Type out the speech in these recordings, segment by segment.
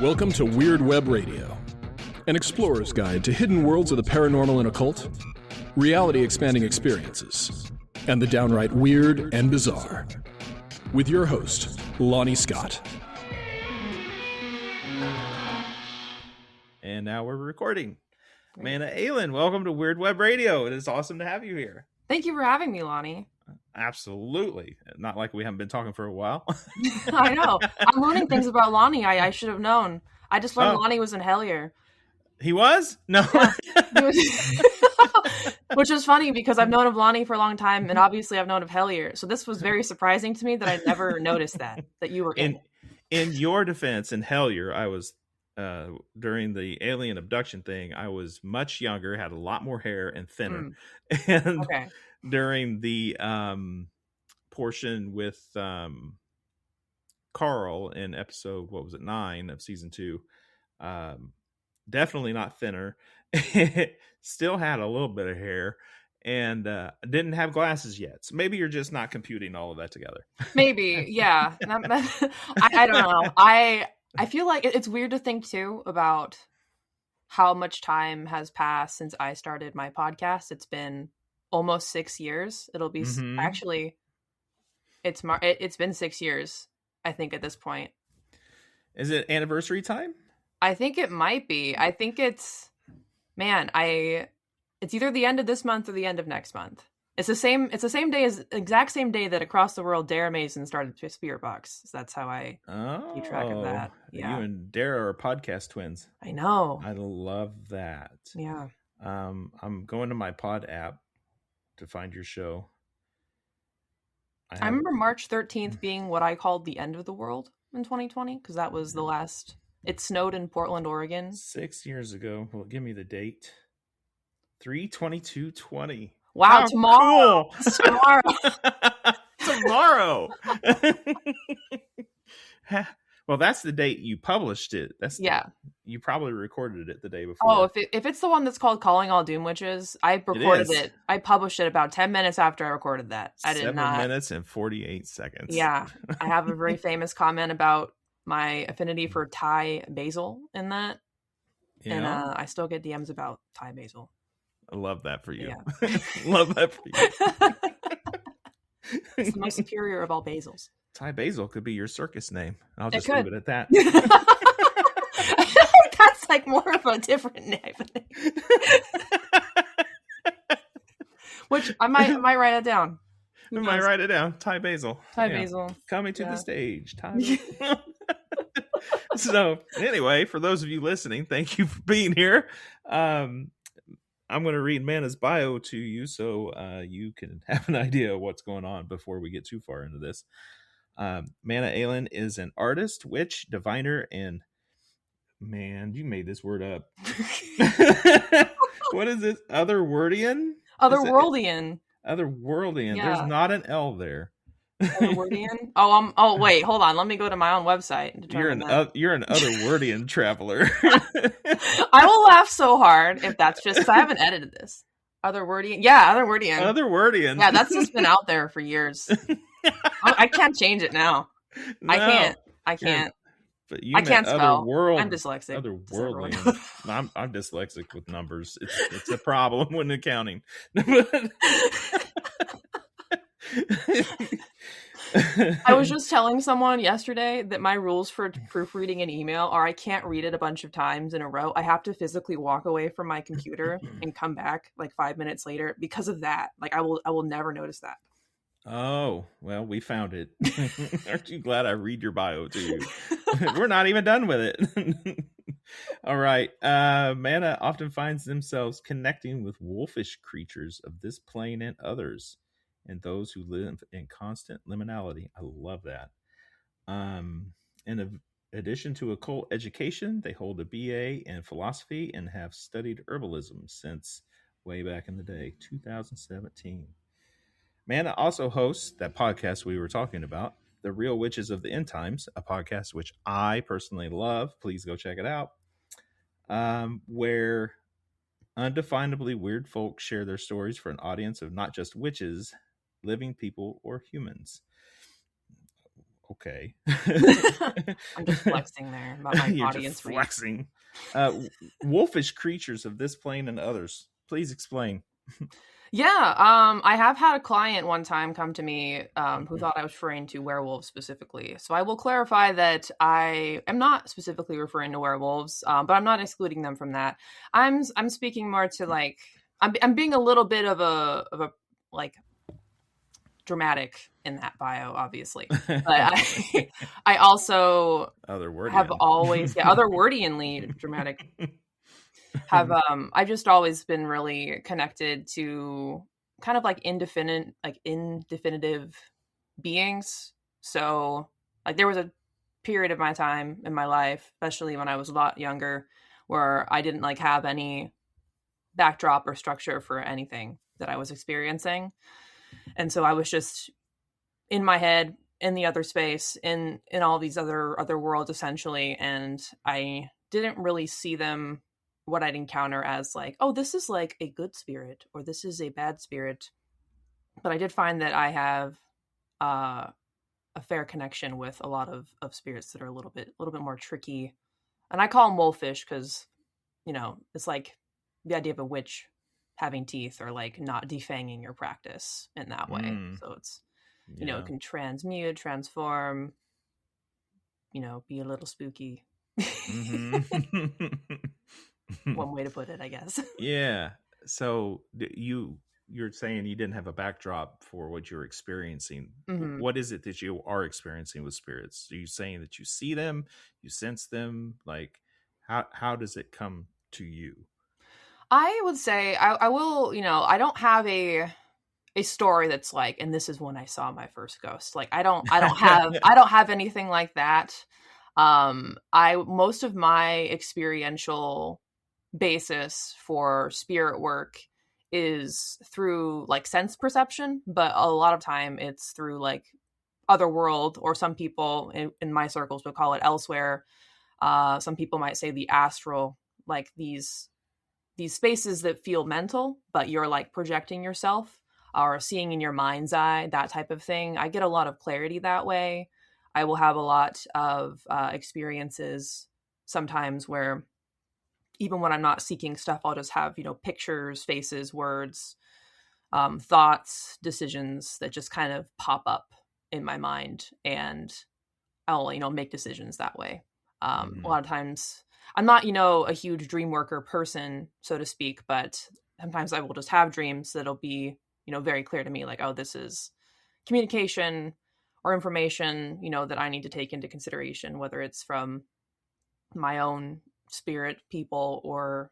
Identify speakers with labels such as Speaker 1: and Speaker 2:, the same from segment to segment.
Speaker 1: Welcome to Weird Web Radio, an explorer's guide to hidden worlds of the paranormal and occult, reality-expanding experiences, and the downright weird and bizarre. With your host, Lonnie Scott.
Speaker 2: And now we're recording. Mana Aelin, welcome to Weird Web Radio. It is awesome to have you here.
Speaker 3: Thank you for having me, Lonnie.
Speaker 2: Absolutely. Not like we haven't been talking for a while.
Speaker 3: I know. I'm learning things about Lonnie I should have known. I just learned Lonnie was in Hellier.
Speaker 2: He was? No.
Speaker 3: Yeah. Which is funny because I've known of Lonnie for a long time, and obviously I've known of Hellier. So this was very surprising to me that I'd never noticed that you were in.
Speaker 2: In your defense, in Hellier, I was during the alien abduction thing, I was much younger, had a lot more hair and thinner. And
Speaker 3: okay.
Speaker 2: During the portion with Carl in episode, 9 of season 2, definitely not thinner. Still had a little bit of hair and didn't have glasses yet. So maybe you're just not computing all of that together.
Speaker 3: Maybe, yeah. I don't know. I feel like it's weird to think too about how much time has passed since I started my podcast. It's been almost 6 years. It'll be actually it's been 6 years, I think, at this point.
Speaker 2: Is it anniversary time?
Speaker 3: I think it might be. I think it's it's either the end of this month or the end of next month. It's the same day exact same day that Across the World Dara Mason started Spirit Box. So that's how I keep track of that. Yeah.
Speaker 2: You and Dara are podcast twins.
Speaker 3: I know.
Speaker 2: I love that.
Speaker 3: Yeah.
Speaker 2: I'm going to my pod app to find your show.
Speaker 3: I remember March 13th being what I called the end of the world in 2020 because that was the last. It snowed in Portland, Oregon.
Speaker 2: 6 years ago. Well, give me the date. 3/22/20.
Speaker 3: Wow,
Speaker 2: oh,
Speaker 3: tomorrow.
Speaker 2: Cool. Tomorrow. Well, that's the date you published it. You probably recorded it the day before.
Speaker 3: Oh, if it's the one that's called Calling All Doom Witches, I recorded it. I published it about 10 minutes after I recorded that. I did
Speaker 2: 7
Speaker 3: not.
Speaker 2: 7 minutes and 48 seconds.
Speaker 3: Yeah. I have a very famous comment about my affinity for Thai basil in that. Yeah. And I still get DMs about Thai basil.
Speaker 2: I love that for you.
Speaker 3: Yeah.
Speaker 2: Love that for you.
Speaker 3: It's the most superior of all basils.
Speaker 2: Thai basil could be your circus name. I'll just leave it at that.
Speaker 3: That's like more of a different name. Which I might write it down.
Speaker 2: I might write it down. Thai basil.
Speaker 3: Thai basil.
Speaker 2: Coming to the stage. So anyway, for those of you listening, thank you for being here. I'm going to read Mana's bio to you so you can have an idea of what's going on before we get too far into this. Mana Aelin is an artist, witch, diviner, and man, you made this word up. What is this? Otherwordian?
Speaker 3: Otherworldlian.
Speaker 2: Otherworldlian. Yeah. There's not an L there.
Speaker 3: Otherwordian? Oh, wait, hold on. Let me go to my own website.
Speaker 2: You're an Otherwordian traveler.
Speaker 3: I will laugh so hard if that's just because I haven't edited this. Otherwordian? Yeah, Otherwordian.
Speaker 2: Otherwordian.
Speaker 3: Yeah, that's just been out there for years. I can't change it now. No, I can't.
Speaker 2: But you
Speaker 3: I can't spell.
Speaker 2: I'm
Speaker 3: dyslexic.
Speaker 2: Otherworldly. I'm dyslexic with numbers. It's a problem when accounting.
Speaker 3: I was just telling someone yesterday that my rules for proofreading an email are I can't read it a bunch of times in a row. I have to physically walk away from my computer and come back like 5 minutes later because of that. Like I will never notice that.
Speaker 2: Oh, well, we found it. Aren't you glad I read your bio to you? We're not even done with it. All right. Mana often finds themselves connecting with wolfish creatures of this plane and others, and those who live in constant liminality. I love that. In addition to occult education, they hold a BA in philosophy and have studied herbalism since way back in the day, 2017. Mana also hosts that podcast we were talking about, The Real Witches of the End Times, a podcast which I personally love. Please go check it out. Where undefinably weird folk share their stories for an audience of not just witches, living people, or humans. Okay.
Speaker 3: I'm just flexing there about my
Speaker 2: You're
Speaker 3: audience
Speaker 2: just
Speaker 3: reach.
Speaker 2: flexing. Wolfish creatures of this plane and others. Please explain.
Speaker 3: Yeah, I have had a client one time come to me who thought I was referring to werewolves specifically. So I will clarify that I am not specifically referring to werewolves, but I'm not excluding them from that. I'm speaking more to like I'm being a little bit of a like dramatic in that bio, obviously, but I also have
Speaker 2: Otherwordian.
Speaker 3: always otherwordianly dramatic. Have I've just always been really connected to kind of like indefinitive beings. So like there was a period of my time in my life, especially when I was a lot younger, where I didn't like have any backdrop or structure for anything that I was experiencing. And so I was just in my head, in the other space, in all these other worlds essentially, and I didn't really see them, what I'd encounter, as like, oh, this is like a good spirit or this is a bad spirit. But I did find that I have a fair connection with a lot of spirits that are a little bit more tricky. And I call them wolfish because, it's like the idea of a witch having teeth or like not defanging your practice in that way. So it's, it can transmute, transform, be a little spooky. One way to put it, I guess.
Speaker 2: Yeah. So you're saying you didn't have a backdrop for what you're experiencing.
Speaker 3: Mm-hmm.
Speaker 2: What is it that you are experiencing with spirits? Are you saying that you see them, you sense them? Like how does it come to you?
Speaker 3: I would say I will, I don't have a story that's like, and this is when I saw my first ghost. Like I don't have anything like that. Most of my experiential basis for spirit work is through like sense perception, but a lot of time it's through like Otherworld, or some people in my circles would call it elsewhere. Some people might say the astral, like these spaces that feel mental, but you're like projecting yourself or seeing in your mind's eye, that type of thing. I get a lot of clarity that way. I will have a lot of experiences sometimes where even when I'm not seeking stuff, I'll just have, pictures, faces, words, thoughts, decisions that just kind of pop up in my mind, and I'll, make decisions that way. A lot of times I'm not, a huge dream worker person, so to speak, but sometimes I will just have dreams that'll be, very clear to me, like, oh, this is communication or information, that I need to take into consideration, whether it's from my own spirit people or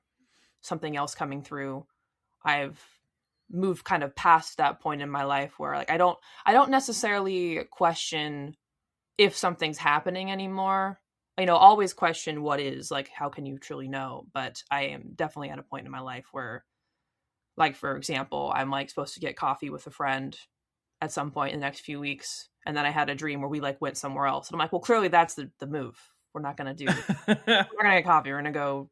Speaker 3: something else coming through. I've moved kind of past that point in my life where like I don't necessarily question if something's happening anymore. Always question what is, like, how can you truly know? But I am definitely at a point in my life where, like, for example, I'm like supposed to get coffee with a friend at some point in the next few weeks, and then I had a dream where we like went somewhere else, and I'm like, well, clearly that's the move. We're not gonna we're gonna get coffee. We're gonna go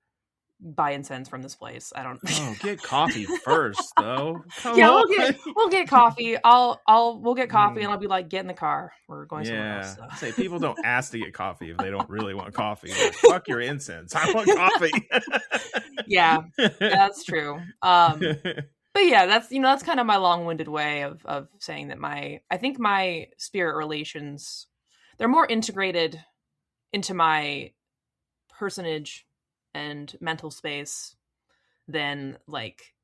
Speaker 3: buy incense from this place. I don't.
Speaker 2: Oh, get coffee first, though. Come
Speaker 3: Yeah,
Speaker 2: on.
Speaker 3: we'll get coffee. We'll get coffee, and I'll be like, get in the car. We're going somewhere else. So.
Speaker 2: Say people don't ask to get coffee if they don't really want coffee. Like, fuck your incense. I want coffee.
Speaker 3: Yeah, that's true. But yeah, that's kind of my long-winded way of saying that I think my spirit relations, they're more integrated into my personage and mental space than like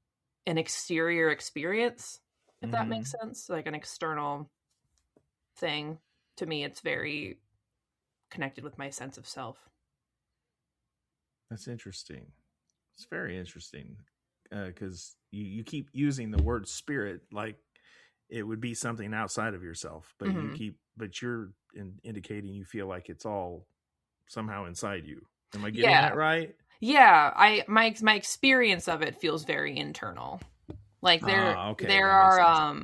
Speaker 3: an exterior experience, if that makes sense. Like an external thing. To me, it's very connected with my sense of self.
Speaker 2: That's interesting. It's very interesting because you keep using the word spirit like it would be something outside of yourself, but you're indicating you feel like it's all somehow inside you. Am I getting that right?
Speaker 3: Yeah, my experience of it feels very internal. Like there are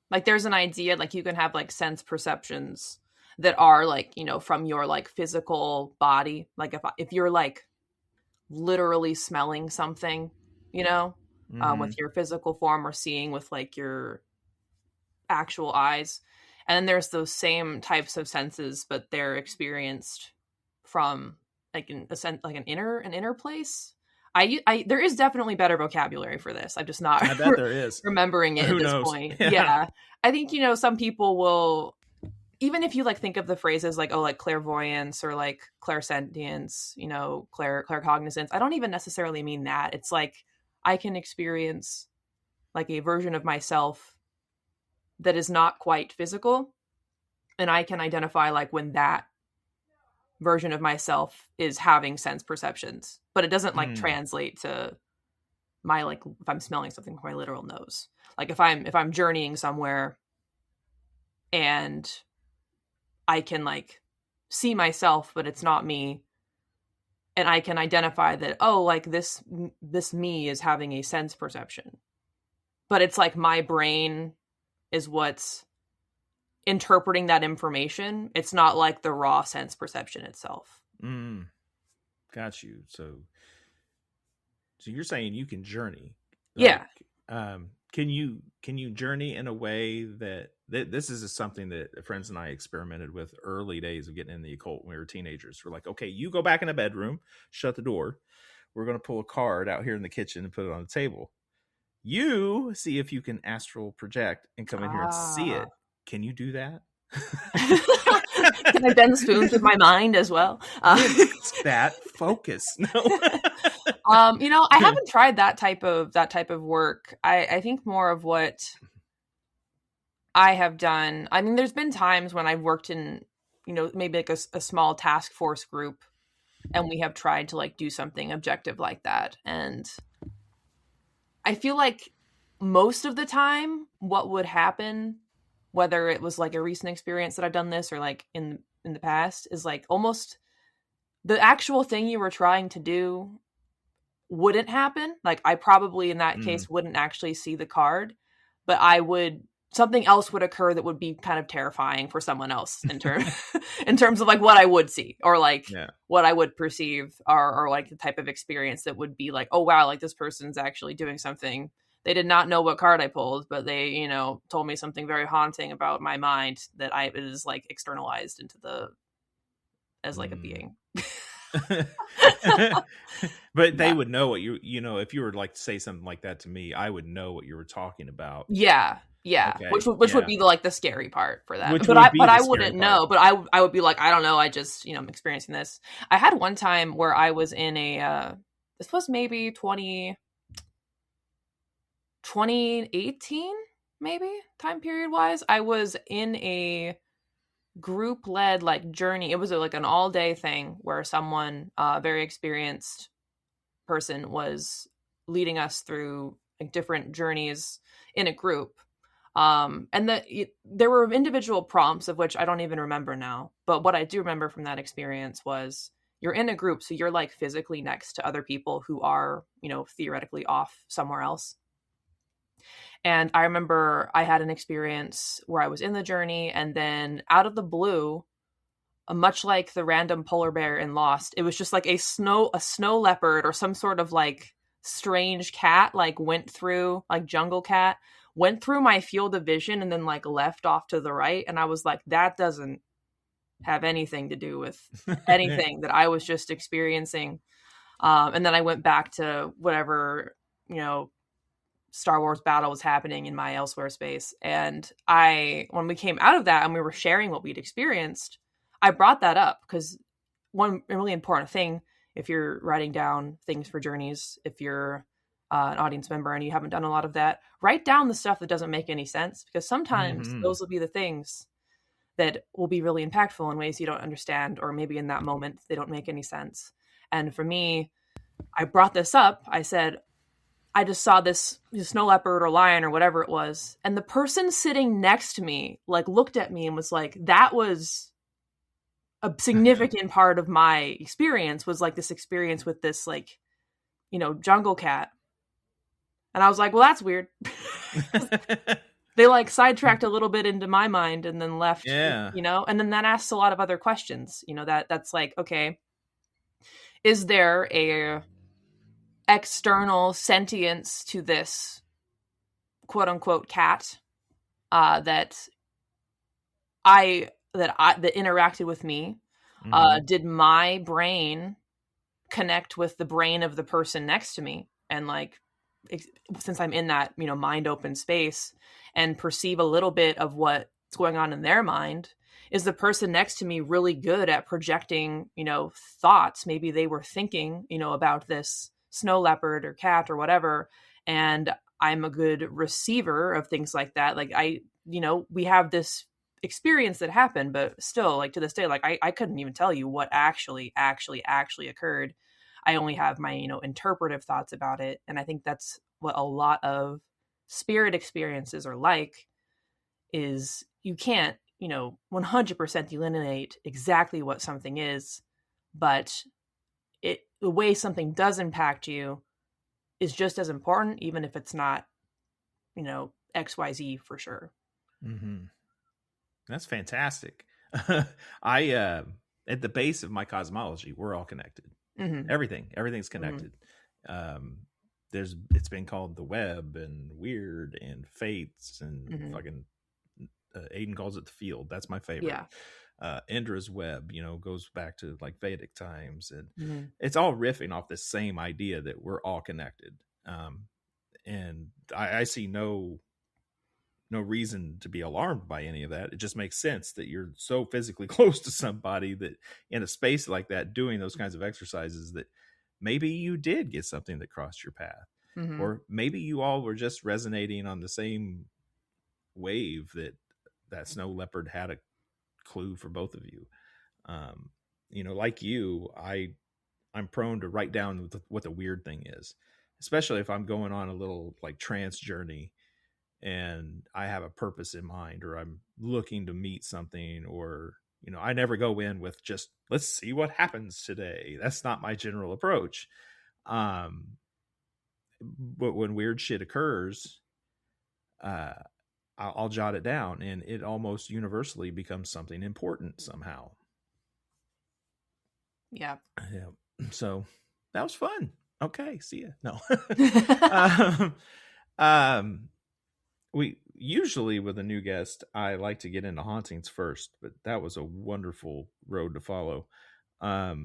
Speaker 3: like there's an idea, like you can have like sense perceptions that are like, from your like physical body. Like if you're like literally smelling something, with your physical form, or seeing with like your actual eyes. And then there's those same types of senses, but they're experienced from like an inner place. There is definitely better vocabulary for this. I'm just not
Speaker 2: I bet there is.
Speaker 3: remembering it
Speaker 2: Who
Speaker 3: at this
Speaker 2: knows?
Speaker 3: point.
Speaker 2: Yeah.
Speaker 3: Yeah. I think, some people will, even if you like think of the phrases like, like clairvoyance or like clairsentience, claircognizance, I don't even necessarily mean that. It's like I can experience like a version of myself that is not quite physical, and I can identify like when that version of myself is having sense perceptions, but it doesn't like translate to my, like, if I'm smelling something with my literal nose. Like if I'm journeying somewhere and I can like see myself, but it's not me, and I can identify that, oh, like this me is having a sense perception, but it's like my brain is what's interpreting that information. It's not like the raw sense perception itself.
Speaker 2: Got you. So you're saying you can journey.
Speaker 3: Yeah.
Speaker 2: Can you journey in a way that this is something that friends and I experimented with early days of getting in the occult when we were teenagers. We're like, okay, you go back in the bedroom, shut the door. We're going to pull a card out here in the kitchen and put it on the table. You see if you can astral project and come in here and see it. Can you do that?
Speaker 3: Can I bend spoons with my mind as well?
Speaker 2: It's that focus. No.
Speaker 3: I haven't tried that type of work. I think more of what I have done. I mean, there's been times when I've worked in, maybe like a small task force group, and we have tried to like do something objective like that. And I feel like most of the time what would happen, whether it was like a recent experience that I've done this or like in the past, is like almost the actual thing you were trying to do wouldn't happen. Like I probably in that case wouldn't actually see the card, but something else would occur that would be kind of terrifying for someone else in terms of like what I would see or like what I would perceive or like the type of experience that would be like, oh wow, like this person's actually doing something. They did not know what card I pulled, but they, told me something very haunting about my mind that it is like externalized as like a being.
Speaker 2: But they would know what if you were like to say something like that to me, I would know what you were talking about.
Speaker 3: Yeah.
Speaker 2: Okay.
Speaker 3: Which would be the scary part for that.
Speaker 2: But I
Speaker 3: wouldn't know, but I would be like, I don't know. I just, I'm experiencing this. I had one time where I was in this was maybe 2018, maybe time period wise. I was in a group led like journey. It was like an all day thing where someone, a very experienced person, was leading us through like different journeys in a group. And there were individual prompts of which I don't even remember now. But what I do remember from that experience was you're in a group. So you're like physically next to other people who are, theoretically off somewhere else. And I remember I had an experience where I was in the journey, and then out of the blue, much like the random polar bear in Lost, it was just like a snow leopard or some sort of like strange cat, like went through, like jungle cat, went through my field of vision and then like left off to the right. And I was like, that doesn't have anything to do with anything that I was just experiencing. And then I went back to whatever, Star Wars battle was happening in my elsewhere space. And when we came out of that and we were sharing what we'd experienced, I brought that up because one really important thing, if you're writing down things for journeys, if you're an audience member and you haven't done a lot of that, write down the stuff that doesn't make any sense, because sometimes those will be the things that will be really impactful in ways you don't understand, or maybe in that moment they don't make any sense. And for me, I brought this up. I said, I just saw this snow leopard or lion or whatever it was. And the person sitting next to me, like, looked at me and was like, that was a significant part of my experience, was like this experience with this, like, jungle cat. And I was like, well, that's weird. They like sidetracked a little bit into my mind and then left, and then that asks a lot of other questions, that's like, okay, is there a external sentience to this quote unquote cat that that interacted with me. Did my brain connect with the brain of the person next to me, and like since I'm in that mind open space and perceive a little bit of what's going on in their mind, is the person next to me really good at projecting thoughts maybe they were thinking about this snow leopard or cat or whatever, and I'm a good receiver of things like that. Like we have this experience that happened, but still, like to this day, like I couldn't even tell you what actually occurred. I only have my interpretive thoughts about it, and I think that's what a lot of spirit experiences are like. Is you can't 100% eliminate exactly what something is, but the way something does impact you is just as important, even if it's not XYZ for sure.
Speaker 2: Mm-hmm. That's fantastic. I at the base of my cosmology, we're all connected.
Speaker 3: Mm-hmm.
Speaker 2: Everything's connected. Mm-hmm. It's been called the web and weird and fates and fucking Aiden calls it the field. That's my favorite.
Speaker 3: Yeah.
Speaker 2: Indra's web, goes back to like Vedic times, and it's all riffing off this same idea that we're all connected. And I see no reason to be alarmed by any of that. It just makes sense that you're so physically close to somebody that in a space like that, doing those kinds of exercises, that maybe you did get something that crossed your path, or maybe you all were just resonating on the same wave that snow leopard had a clue for both of you. Like you, I'm prone to write down what the weird thing is, especially if I'm going on a little like trance journey and I have a purpose in mind, or I'm looking to meet something, or I never go in with just let's see what happens today. That's not my general approach. But when weird shit occurs, I'll jot it down, and it almost universally becomes something important somehow.
Speaker 3: Yeah.
Speaker 2: So that was fun. Okay, see ya. No. We usually, with a new guest, I like to get into hauntings first, but that was a wonderful road to follow. I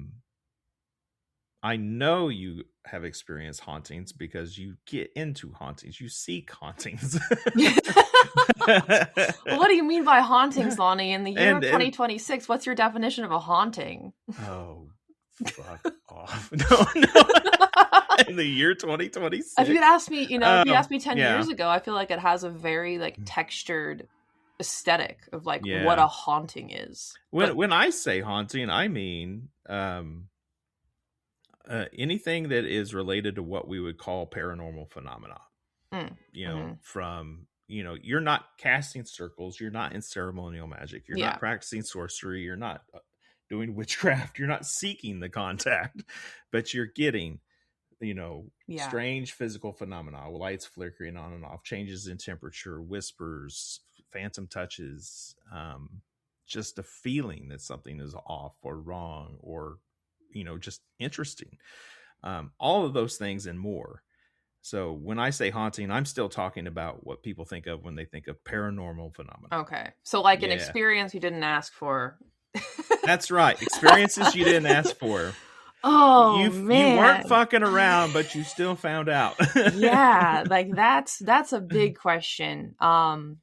Speaker 2: know you have experienced hauntings because you get into hauntings. You seek hauntings.
Speaker 3: Well, what do you mean by hauntings, Lonnie? In the year 2026, what's your definition of a haunting?
Speaker 2: Oh, fuck off. No. In the year 2026.
Speaker 3: If you'd asked me, if you asked me 10 years ago, I feel like it has a very like textured aesthetic of like what a haunting is.
Speaker 2: When I say haunting, I mean anything that is related to what we would call paranormal phenomena. From you're not casting circles, you're not in ceremonial magic, you're not practicing sorcery, you're not doing witchcraft, you're not seeking the contact, but you're getting strange physical phenomena, lights flickering on and off, changes in temperature, whispers, phantom touches, just a feeling that something is off or wrong, or just interesting. All of those things and more. So when I say haunting, I'm still talking about what people think of when they think of paranormal phenomena.
Speaker 3: Okay. So like an experience you didn't ask for.
Speaker 2: That's right. Experiences you didn't ask for.
Speaker 3: Oh, man.
Speaker 2: You weren't fucking around, but you still found out.
Speaker 3: Yeah. Like that's a big question. So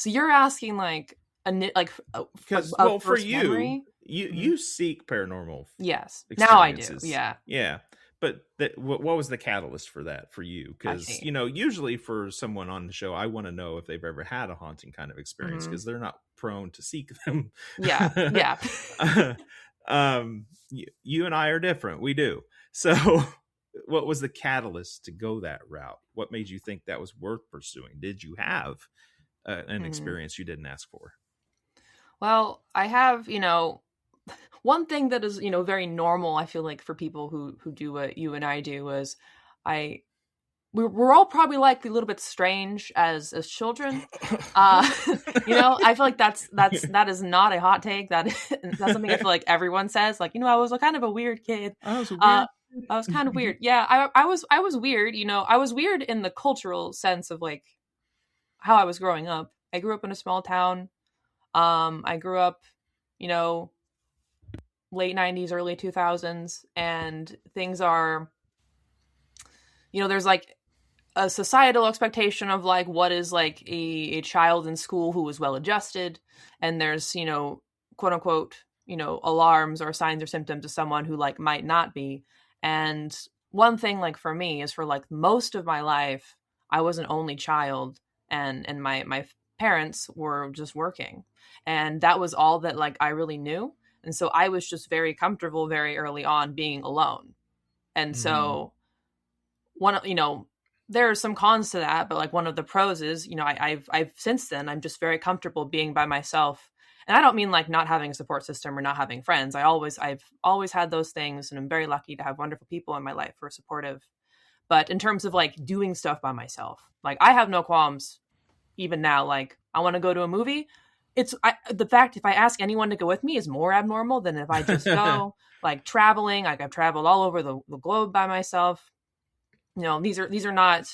Speaker 3: you're asking like
Speaker 2: because for you,
Speaker 3: memory?
Speaker 2: you seek paranormal.
Speaker 3: Yes. Now I do. Yeah.
Speaker 2: Yeah. But what was the catalyst for that for you? Because, usually for someone on the show, I want to know if they've ever had a haunting kind of experience, because they're not prone to seek them.
Speaker 3: Yeah.
Speaker 2: You and I are different. We do. So what was the catalyst to go that route? What made you think that was worth pursuing? Did you have an experience you didn't ask for? Well,
Speaker 3: I have, one thing that is, very normal, I feel like, for people who do what you and I do is we're all probably like a little bit strange as children. I feel like that is not a hot take. That's something I feel like everyone says. Like, I was kind of a weird kid.
Speaker 2: I was weird.
Speaker 3: I was kind of weird. Yeah, I was weird. I was weird in the cultural sense of like how I was growing up. I grew up in a small town. I grew up, you know, late 90s, early 2000s, and things are, you know, there's like a societal expectation of like what is like a child in school who is well adjusted, and there's, you know, quote unquote, you know, alarms or signs or symptoms of someone who like might not be. And one thing, like for me, is for like most of my life I was an only child, and my parents were just working, and that was all that like I really knew. And so I was just very comfortable very early on being alone. And so one of, you know, there are some cons to that, but like one of the pros is, you know, I've since then, I'm just very comfortable being by myself. And I don't mean like not having a support system or not having friends. I've always had those things, and I'm very lucky to have wonderful people in my life who are supportive. But in terms of like doing stuff by myself, like I have no qualms even now. Like I want to go to a movie. The fact if I ask anyone to go with me is more abnormal than if I just go. Like traveling, like I've traveled all over the globe by myself. You know, these are not,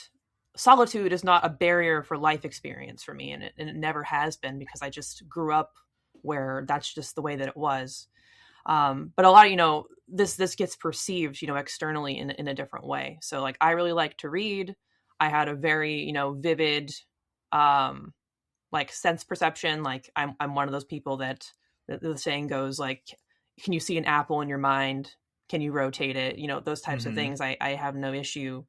Speaker 3: solitude is not a barrier for life experience for me, and it never has been, because I just grew up where that's just the way that it was. But a lot of, you know, this gets perceived, you know, externally in a different way. So like I really like to read. I had a very, you know, vivid like sense perception. Like I'm one of those people that the saying goes like, can you see an apple in your mind? Can you rotate it? You know, those types of things. I have no issue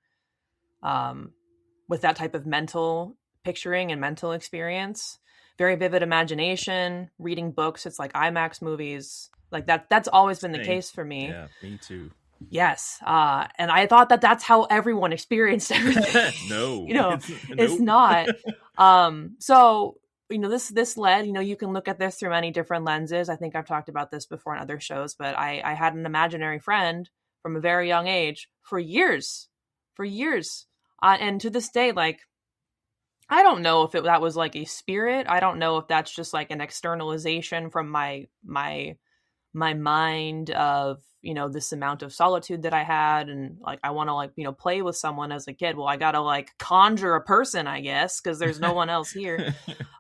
Speaker 3: with that type of mental picturing and mental experience. Very vivid imagination, reading books. It's like IMAX movies. Like that's always been the case for me.
Speaker 2: Yeah, me too.
Speaker 3: Yes. And I thought that that's how everyone experienced everything.
Speaker 2: No,
Speaker 3: you know, it's not. So, you know, this led, you know, you can look at this through many different lenses. I think I've talked about this before in other shows, but I had an imaginary friend from a very young age for years. And to this day, like, I don't know if that was like a spirit. I don't know if that's just like an externalization from my mind of, you know, this amount of solitude that I had. And like, I want to like, you know, play with someone as a kid. Well, I got to like conjure a person, I guess, because there's no one else here.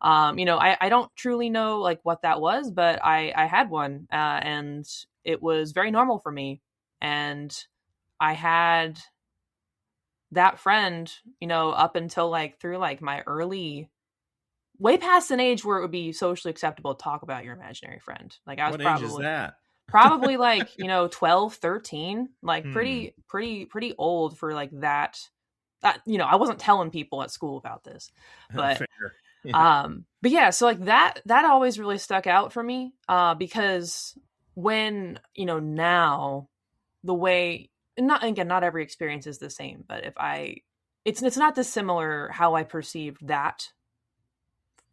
Speaker 3: You know, I don't truly know like what that was, but I had one, and it was very normal for me. And I had that friend, you know, up until like through like my early, way past an age where it would be socially acceptable to talk about your imaginary friend. Like I was
Speaker 2: what age is that?
Speaker 3: Probably like, you know, 12, 13, like pretty old for like that, you know, I wasn't telling people at school about this, but,
Speaker 2: Yeah.
Speaker 3: but yeah, so like that always really stuck out for me, because when, you know, now the way, not every experience is the same, but it's not dissimilar how I perceived that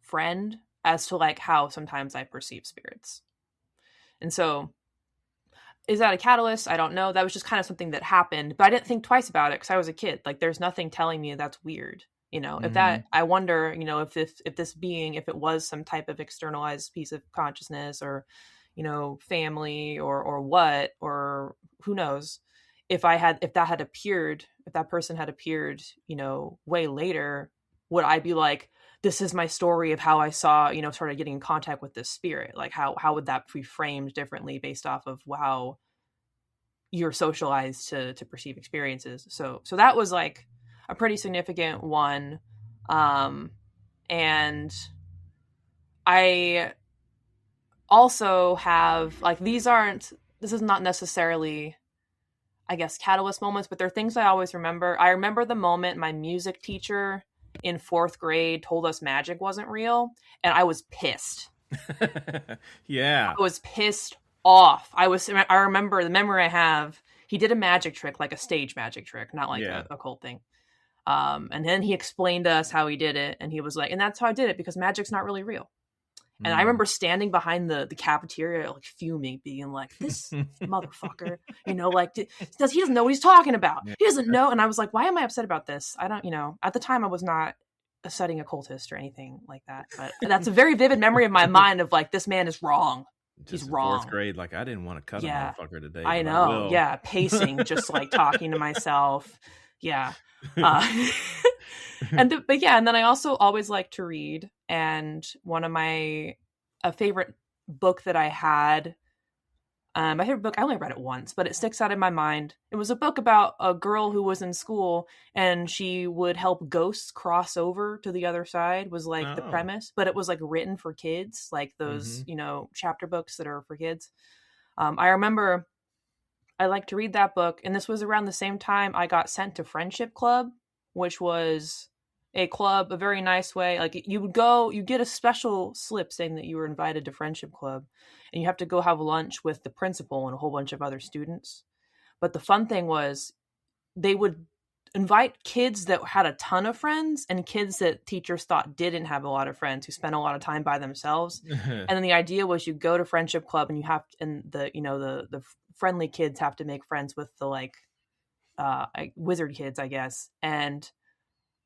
Speaker 3: friend as to like how sometimes I perceive spirits. And so is that a catalyst? I don't know. That was just kind of something that happened, but I didn't think twice about it because I was a kid. Like there's nothing telling me that's weird. You know, if that, I wonder, you know, if this being, if it was some type of externalized piece of consciousness or, you know, family or what, or who knows, if that person had appeared, you know, way later, would I be like, this is my story of how I saw, you know, started getting in contact with this spirit? Like how would that be framed differently based off of how you're socialized to perceive experiences? So that was like a pretty significant one. And I also have like, this is not necessarily, I guess, catalyst moments, but they're things I always remember. I remember the moment my music teacher in 4th grade told us magic wasn't real, and I was pissed.
Speaker 2: Yeah.
Speaker 3: I was pissed off. I remember the memory I have, he did a magic trick, like a stage magic trick, not like a occult thing. And then he explained to us how he did it, and he was like, and that's how I did it, because magic's not really real. And I remember standing behind the cafeteria, like fuming, being like, this motherfucker, you know, like, he doesn't know what he's talking about. He doesn't know. And I was like, why am I upset about this? I don't, you know, at the time I was not a studying occultist or anything like that. But that's a very vivid memory of my mind of like, this man is wrong. He's wrong.
Speaker 2: 4th grade, like, I didn't want to cut a motherfucker today.
Speaker 3: I know. Yeah. Pacing, just like talking to myself. Yeah. And then I also always like to read. And one of my a favorite book that I had. My favorite book, I only read it once, but it sticks out in my mind. It was a book about a girl who was in school and she would help ghosts cross over to the other side, was like the premise, but it was like written for kids, like those, chapter books that are for kids. I remember I liked to read that book, and this was around the same time I got sent to Friendship Club, which was a club, a very nice way. Like you get a special slip saying that you were invited to Friendship Club, and you have to go have lunch with the principal and a whole bunch of other students. But the fun thing was they would invite kids that had a ton of friends and kids that teachers thought didn't have a lot of friends, who spent a lot of time by themselves. And then the idea was you go to Friendship Club and the friendly kids have to make friends with the wizard kids, I guess. And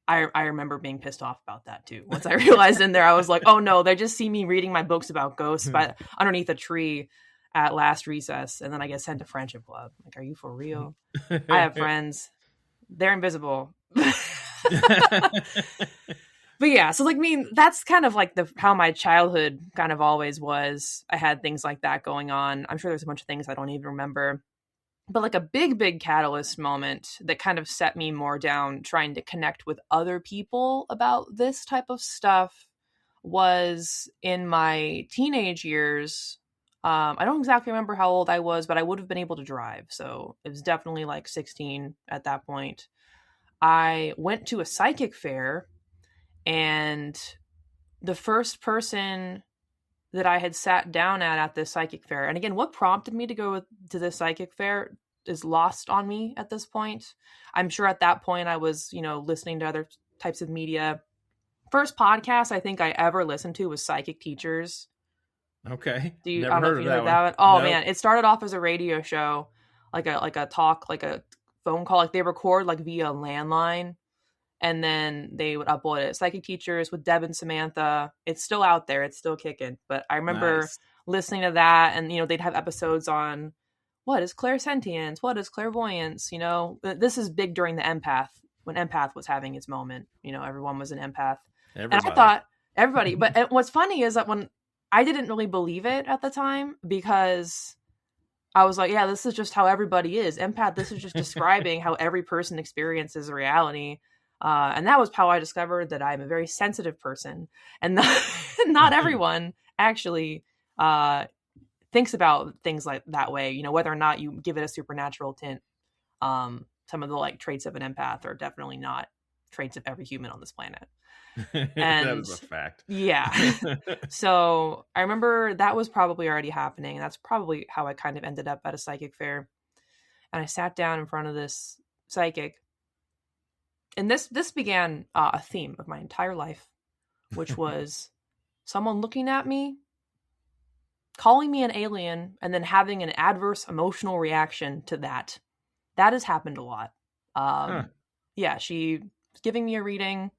Speaker 3: I remember being pissed off about that too. Once I realized in there, I was like, oh no, they just see me reading my books about ghosts underneath a tree at last recess. And then I get sent to Friendship Club. Like, are you for real? I have friends. They're invisible. But yeah, so that's kind of like how my childhood kind of always was. I had things like that going on. I'm sure there's a bunch of things I don't even remember. But like a big catalyst moment that kind of set me more down trying to connect with other people about this type of stuff was in my teenage years. I don't exactly remember how old I was, but I would have been able to drive. So it was definitely like 16 at that point. I went to a psychic fair, and the first person that I had sat down at this psychic fair. And again, what prompted me to go to this psychic fair is lost on me at this point. I'm sure at that point I was, listening to other types of media. First podcast I think I ever listened to was Psychic Teachers.
Speaker 2: Okay.
Speaker 3: I don't know if you heard that one. Oh, nope. Man, it started off as a radio show, like a talk, like a phone call. Like they record like via landline, and then they would upload it. Psychic Teachers with Deb and Samantha. It's still out there. It's still kicking. But I remember listening to that, and they'd have episodes on what is clairsentience, what is clairvoyance. This is big during the empath, when empath was having its moment. Everyone was an empath. Everybody. And I thought everybody. But what's funny is that when I didn't really believe it at the time, because I was like, yeah, this is just how everybody is. Empath, this is just describing how every person experiences reality. And that was how I discovered that I'm a very sensitive person. And not everyone actually thinks about things like that way, whether or not you give it a supernatural tint. Some of the traits of an empath are definitely not traits of every human on this planet. And
Speaker 2: that is a fact.
Speaker 3: Yeah. So I remember that was probably already happening. That's probably how I kind of ended up at a psychic fair. And I sat down in front of this psychic. And this began a theme of my entire life, which was someone looking at me, calling me an alien, and then having an adverse emotional reaction to that. That has happened a lot. Yeah, she was giving me a reading,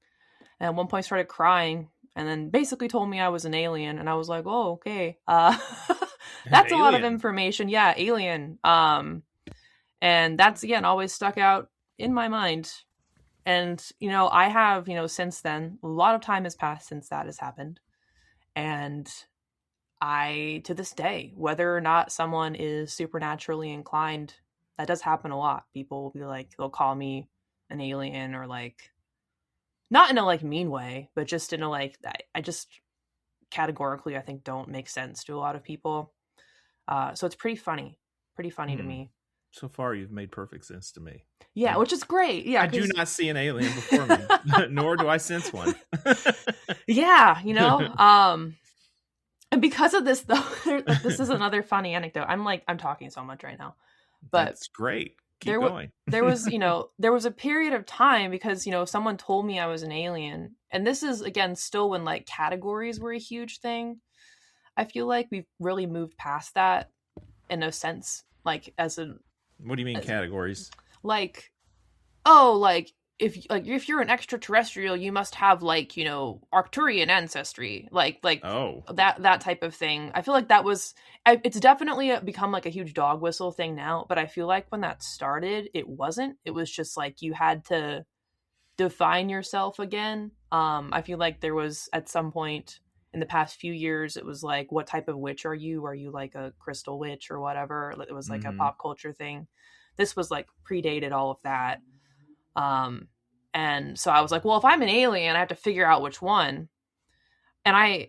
Speaker 3: and at one point started crying, and then basically told me I was an alien, and I was like, oh, okay. That's a lot of information. Yeah, alien. And that's, again, always stuck out in my mind. And, I have, since then, a lot of time has passed since that has happened. And I, to this day, whether or not someone is supernaturally inclined, that does happen a lot. People will be like, they'll call me an alien, or not in a mean way, but just in a I just categorically, I think, don't make sense to a lot of people. So it's pretty funny to me.
Speaker 2: So far, you've made perfect sense to me.
Speaker 3: Yeah, which is great. Yeah,
Speaker 2: I do not see an alien before me, nor do I sense one.
Speaker 3: Yeah, and because of this, though, this is another funny anecdote. I'm talking so much right now, but
Speaker 2: that's great. Keep going.
Speaker 3: There was a period of time, because someone told me I was an alien, and this is again still when categories were a huge thing. I feel like we've really moved past that in a sense. As a
Speaker 2: What do you mean categories?
Speaker 3: If you're an extraterrestrial, you must have Arcturian ancestry, that type of thing. I feel like that was, it's definitely become a huge dog whistle thing now, but I feel like when that started, it wasn't. It was just you had to define yourself again. I feel like there was at some point in the past few years, it was like, what type of witch are you? Are you like a crystal witch or whatever? It was like a pop culture thing. This was like predated all of that. And so I was like, well, if I'm an alien, I have to figure out which one. And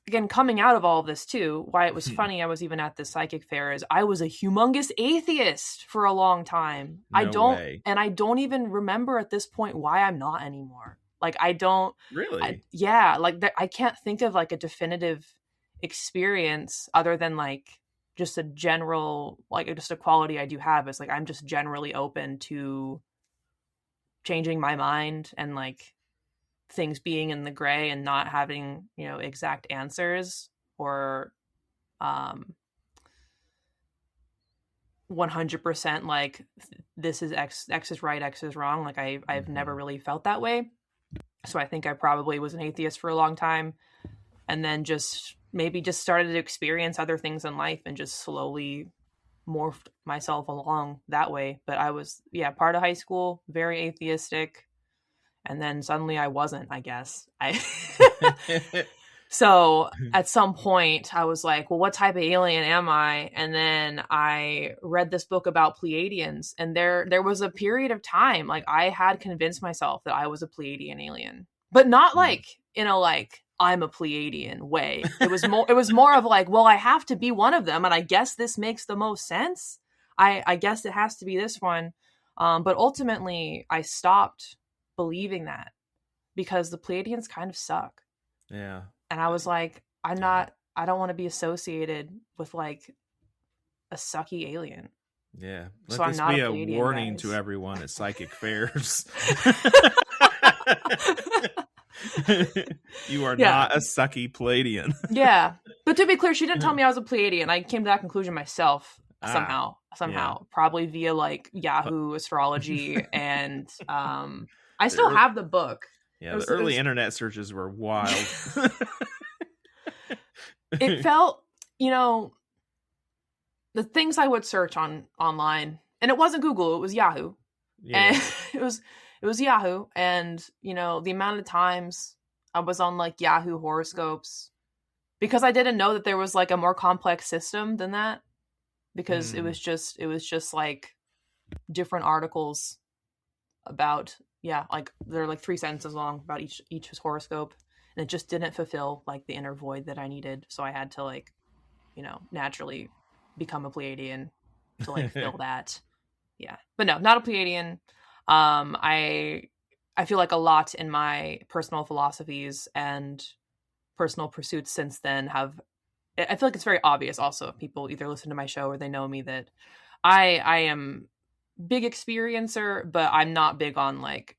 Speaker 3: again, coming out of all of this too, why it was funny I was even at this psychic fair is I was a humongous atheist for a long time.
Speaker 2: No way.
Speaker 3: And I don't even remember at this point why I'm not anymore. Like, I don't
Speaker 2: Really?
Speaker 3: I can't think of like a definitive experience other than like just a general, like just a quality I do have is like I'm just generally open to changing my mind and like things being in the gray and not having, exact answers or 100% like this is X is right, X is wrong. Like I've never really felt that way. So I think I probably was an atheist for a long time and then just started to experience other things in life and just slowly morphed myself along that way. But I was, part of high school, very atheistic. And then suddenly I wasn't, I guess. So at some point I was like, well, what type of alien am I? And then I read this book about Pleiadians, and there was a period of time, like I had convinced myself that I was a Pleiadian alien, but not like in a, like, I'm a Pleiadian way. It was more of like, well, I have to be one of them. And I guess this makes the most sense. I guess it has to be this one. But ultimately I stopped believing that because the Pleiadians kind of suck.
Speaker 2: Yeah.
Speaker 3: And I was like, I don't want to be associated with like a sucky alien.
Speaker 2: Yeah.
Speaker 3: So I'm not
Speaker 2: be
Speaker 3: a
Speaker 2: a
Speaker 3: Pleiadian,
Speaker 2: warning
Speaker 3: guys.
Speaker 2: to everyone at psychic fairs. You are not a sucky Pleiadian.
Speaker 3: Yeah. But to be clear, she didn't tell me I was a Pleiadian. I came to that conclusion myself somehow.
Speaker 2: Yeah.
Speaker 3: Probably via like Yahoo astrology. And I still have the book.
Speaker 2: Yeah, the early internet searches were wild.
Speaker 3: It felt, the things I would search online, and it wasn't Google, it was Yahoo.
Speaker 2: Yeah.
Speaker 3: And it was Yahoo. And, the amount of times I was on like Yahoo horoscopes, because I didn't know that there was like a more complex system than that, because it was just like different articles about, like they're like 3 sentences long about each horoscope, and it just didn't fulfill like the inner void that I needed. So I had to like, naturally become a Pleiadian to like fill that. Yeah. But no, not a Pleiadian. I feel like a lot in my personal philosophies and personal pursuits since then I feel like it's very obvious also if people either listen to my show or they know me that I am big experiencer, but I'm not big on like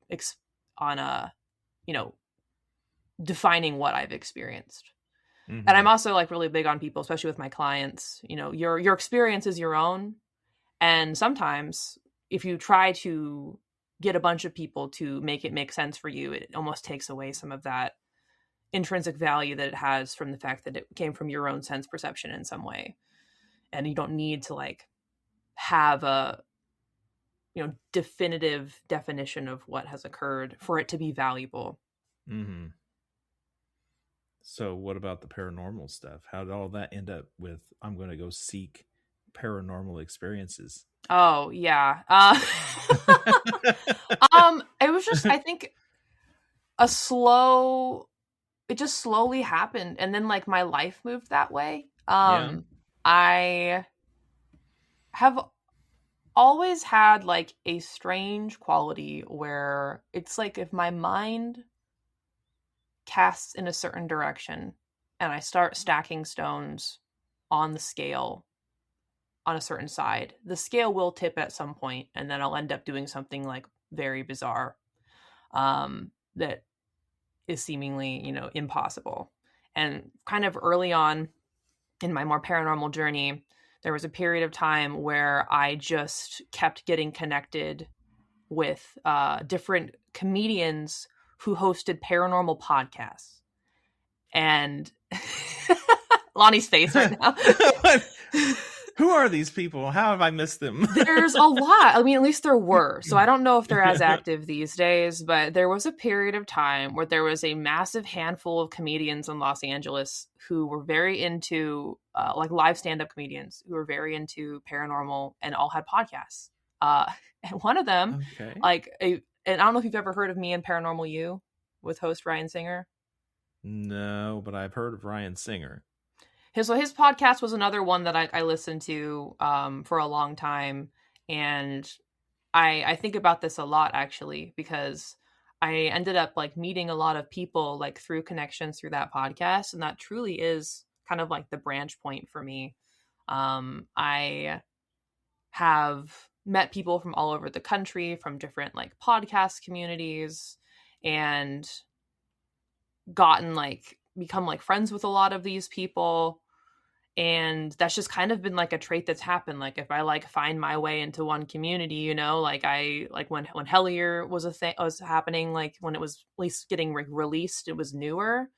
Speaker 3: defining what I've experienced. Mm-hmm. And I'm also like really big on people, especially with my clients, your experience is your own. And sometimes if you try to get a bunch of people to make it make sense for you, it almost takes away some of that intrinsic value that it has from the fact that it came from your own sense perception in some way. And you don't need to like have a definitive definition of what has occurred for it to be valuable.
Speaker 2: Mm-hmm. So what about the paranormal stuff? How did all that end up with, I'm going to go seek paranormal experiences?
Speaker 3: Oh yeah. It was just, I think it just slowly happened. And then like my life moved that way. I have always had like a strange quality where it's like if my mind casts in a certain direction and I start stacking stones on the scale on a certain side, the scale will tip at some point, and then I'll end up doing something like very bizarre that is seemingly, impossible. And kind of early on in my more paranormal journey, there was a period of time where I just kept getting connected with different comedians who hosted paranormal podcasts. And Lonnie's face right now.
Speaker 2: Who are these people? How have I missed them?
Speaker 3: There's a lot. I mean, at least there were. So I don't know if they're as active these days, but there was a period of time where there was a massive handful of comedians in Los Angeles who were very into, like live stand-up comedians who were very into paranormal and all had podcasts. And one of them, and I don't know if you've ever heard of Me and Paranormal You with host Ryan Singer.
Speaker 2: No, but I've heard of Ryan Singer.
Speaker 3: His podcast was another one that I listened to for a long time. And I think about this a lot, actually, because I ended up like meeting a lot of people like through connections through that podcast. And that truly is kind of like the branch point for me. I have met people from all over the country, from different like podcast communities, and become like friends with a lot of these people. And that's just kind of been like a trait that's happened. Like if I like find my way into one community, you know, like I like when Hellier was a thing was happening, like when it was at least getting released, it was newer.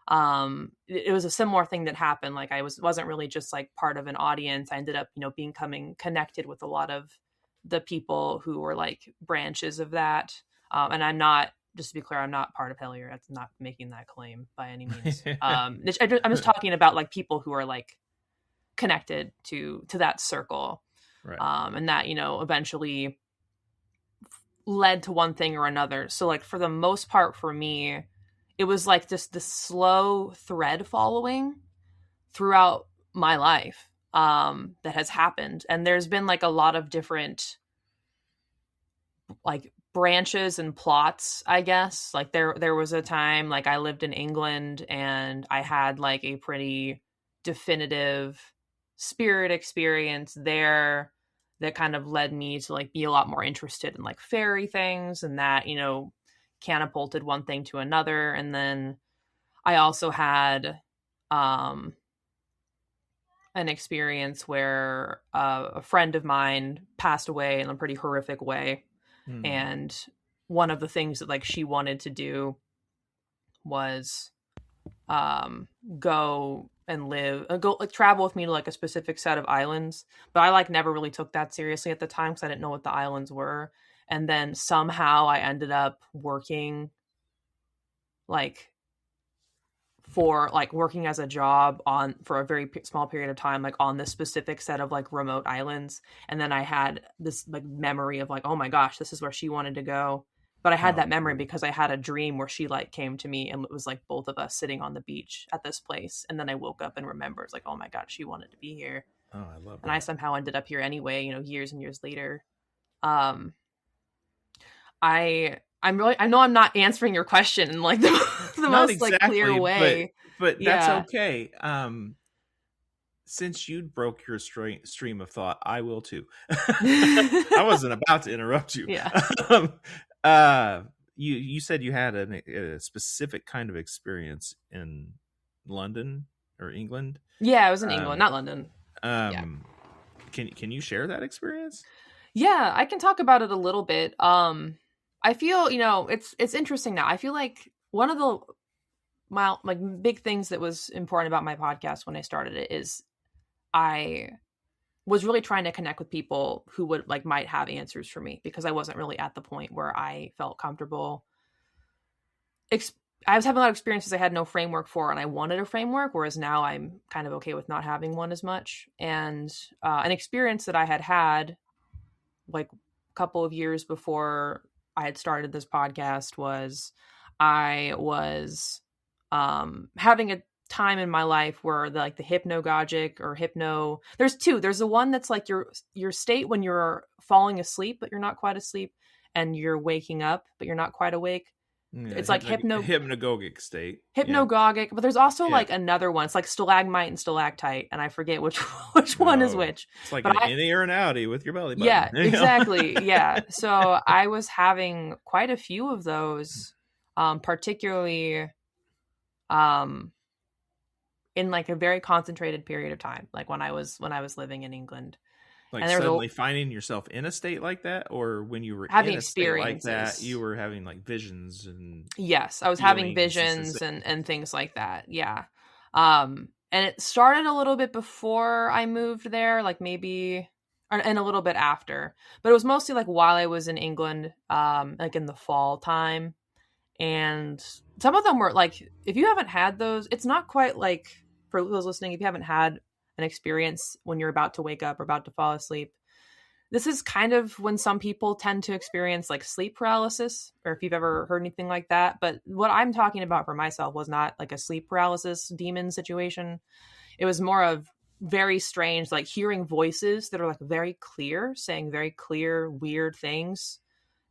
Speaker 3: It was a similar thing that happened. Like I wasn't really just like part of an audience. I ended up, you know, becoming connected with a lot of the people who were like branches of that. And I'm not, just to be clear, I'm not part of Hellier. That's not making that claim by any means. I'm just talking about like people who are like connected to that circle.
Speaker 2: Right.
Speaker 3: And that, you know, eventually led to one thing or another. So like for the most part for me, it was like just the slow thread following throughout my life that has happened. And there's been like a lot of different like branches and plots, I guess. Like there was a time like I lived in England and I had like a pretty definitive spirit experience there that kind of led me to like be a lot more interested in like fairy things, and that, you know, catapulted one thing to another. And then I also had an experience where a friend of mine passed away in a pretty horrific way. And one of the things that like she wanted to do was go travel with me to like a specific set of islands, but I like never really took that seriously at the time because I didn't know what the islands were. And then somehow I ended up working as a job for a very small period of time, like on this specific set of like remote islands. And then I had this like memory of like, oh my gosh, this is where she wanted to go. But I had that memory because I had a dream where she like came to me, and it was like both of us sitting on the beach at this place. And then I woke up and remembered, like, oh my God, she wanted to be here.
Speaker 2: Oh, I love that.
Speaker 3: And I somehow ended up here anyway, you know, years and years later. I know I'm not answering your question in like the most exactly, like clear way,
Speaker 2: but that's okay. Since you broke your stream of thought, I will too. I wasn't about to interrupt you.
Speaker 3: Yeah.
Speaker 2: You said you had a specific kind of experience in London or England.
Speaker 3: Yeah, I was in England, not London.
Speaker 2: Can you share that experience?
Speaker 3: Yeah, I can talk about it a little bit. I feel, you know, it's interesting now. I feel like one of the big things that was important about my podcast when I started it is I was really trying to connect with people who would like might have answers for me, because I wasn't really at the point where I felt comfortable. I was having a lot of experiences I had no framework for, and I wanted a framework, whereas now I'm kind of okay with not having one as much. And an experience that I had like a couple of years before I had started this podcast was I was having a time in my life where the hypnagogic or hypno, there's two. There's the one that's like your state when you're falling asleep, but you're not quite asleep, and you're waking up, but you're not quite awake. Yeah, it's like
Speaker 2: hypnagogic state.
Speaker 3: Hypnagogic, but there's also like another one. It's like stalagmite and stalactite, and I forget which one is which.
Speaker 2: It's like an innie or an outie with your belly button.
Speaker 3: Yeah, exactly. Yeah. So I was having quite a few of those, particularly in like a very concentrated period of time, like when I was living in England.
Speaker 2: Like suddenly finding yourself in a state like that, or when you were
Speaker 3: having
Speaker 2: in a state like
Speaker 3: experiences
Speaker 2: that, you were having like visions and
Speaker 3: yes, I was having visions and things like that. Yeah. And And it started a little bit before I moved there, like maybe, and a little bit after. But it was mostly like while I was in England, like in the fall time. And some of them were like, if you haven't had those, it's not quite like, for those listening, if you haven't had an experience when you're about to wake up or about to fall asleep, this is kind of when some people tend to experience like sleep paralysis, or if you've ever heard anything like that. But what I'm talking about for myself was not like a sleep paralysis demon situation. It was more of very strange, like hearing voices that are like very clear, saying very clear, weird things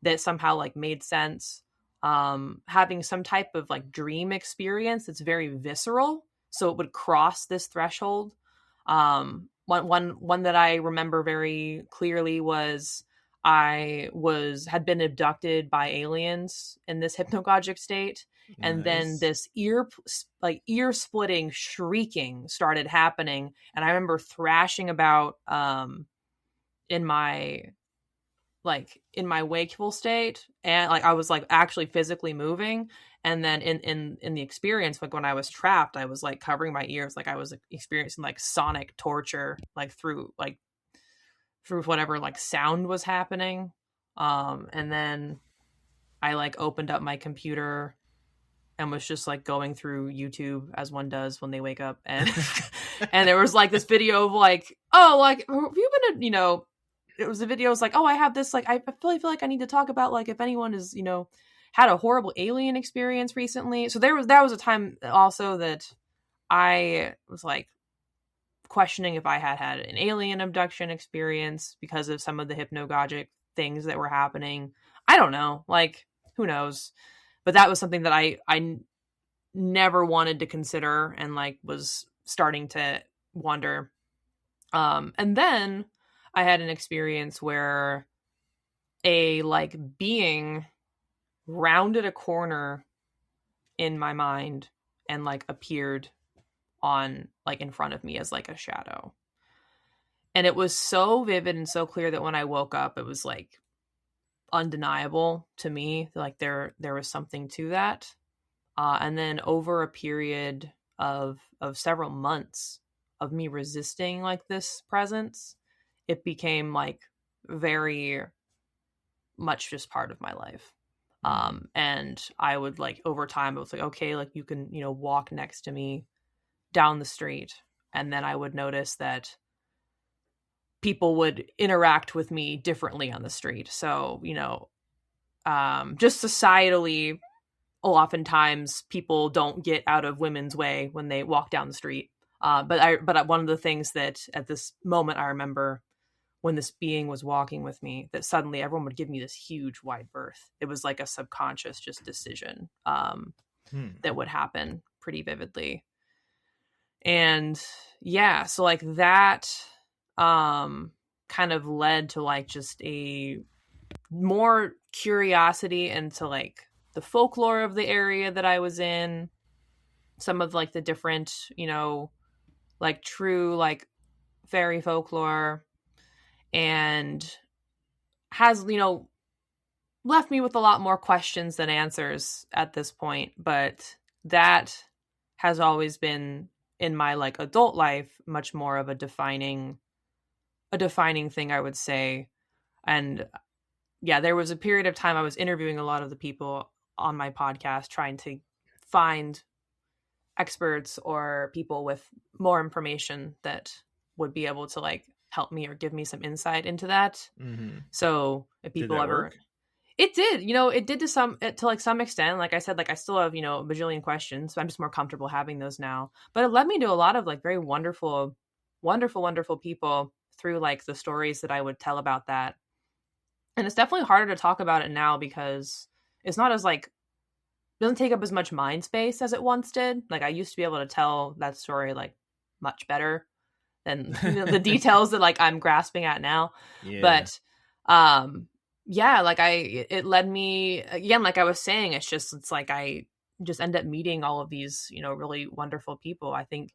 Speaker 3: that somehow like made sense. Having some type of like dream experience that's very visceral. So it would cross this threshold. One that I remember very clearly was had been abducted by aliens in this hypnagogic state. And then this ear splitting shrieking started happening. And I remember thrashing about, in my wakeful state, and like I was like actually physically moving. And then in the experience, like when I was trapped, I was like covering my ears, like I was experiencing like sonic torture, like through whatever like sound was happening. And then I like opened up my computer and was just like going through YouTube as one does when they wake up, and and there was like this video of like, oh, like have you been it was a video. It was like, oh, I have this, like, I feel like I need to talk about, like, if anyone is, had a horrible alien experience recently. So that was a time also that I was like questioning if I had an alien abduction experience because of some of the hypnagogic things that were happening. I don't know, like, who knows? But that was something that I never wanted to consider, and like was starting to wonder. And then I had an experience where a like being rounded a corner in my mind and like appeared on like in front of me as like a shadow. And it was so vivid and so clear that when I woke up, it was like undeniable to me. Like there was something to that. And then over a period of several months of me resisting like this presence, it became like very much just part of my life. And I would like over time, it was like, okay, like you can, walk next to me down the street. And then I would notice that people would interact with me differently on the street. So, just societally, oftentimes people don't get out of women's way when they walk down the street. But one of the things that at this moment I remember when this being was walking with me, that suddenly everyone would give me this huge wide berth. It was like a subconscious just decision that would happen pretty vividly. And yeah, so like that kind of led to like just a more curiosity into like the folklore of the area that I was in, some of like the different, like true like fairy folklore, and has, left me with a lot more questions than answers at this point. But that has always been in my like adult life much more of a defining thing, I would say. And yeah, there was a period of time I was interviewing a lot of the people on my podcast, trying to find experts or people with more information that would be able to like help me or give me some insight into that.
Speaker 2: Mm-hmm.
Speaker 3: So if people ever
Speaker 2: work?
Speaker 3: It did, it did to some extent. Like I said, like I still have, a bajillion questions, so I'm just more comfortable having those now. But it led me to a lot of like very wonderful people through like the stories that I would tell about that. And it's definitely harder to talk about it now because it's not as like, doesn't take up as much mind space as it once did. Like I used to be able to tell that story like much better than the details that like I'm grasping at now.
Speaker 2: Yeah.
Speaker 3: But yeah, like it led me again, like I was saying, it's like I just end up meeting all of these, really wonderful people. I think,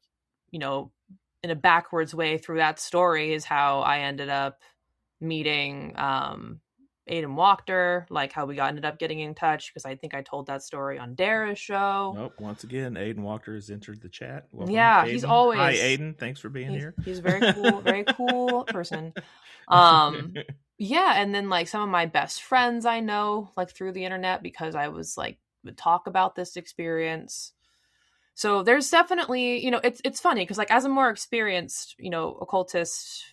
Speaker 3: in a backwards way through that story is how I ended up meeting Aiden Wachter, like how we ended up getting in touch, because I think I told that story on Dara's show.
Speaker 2: Nope. Once again, Aiden Wachter has entered the chat. Welcome,
Speaker 3: yeah,
Speaker 2: Aiden.
Speaker 3: He's always.
Speaker 2: Hi, Aiden. Thanks for being here.
Speaker 3: He's very cool person. Yeah, and then like some of my best friends I know like through the internet, because I was like would talk about this experience. So there's definitely, it's funny because like as a more experienced, occultist,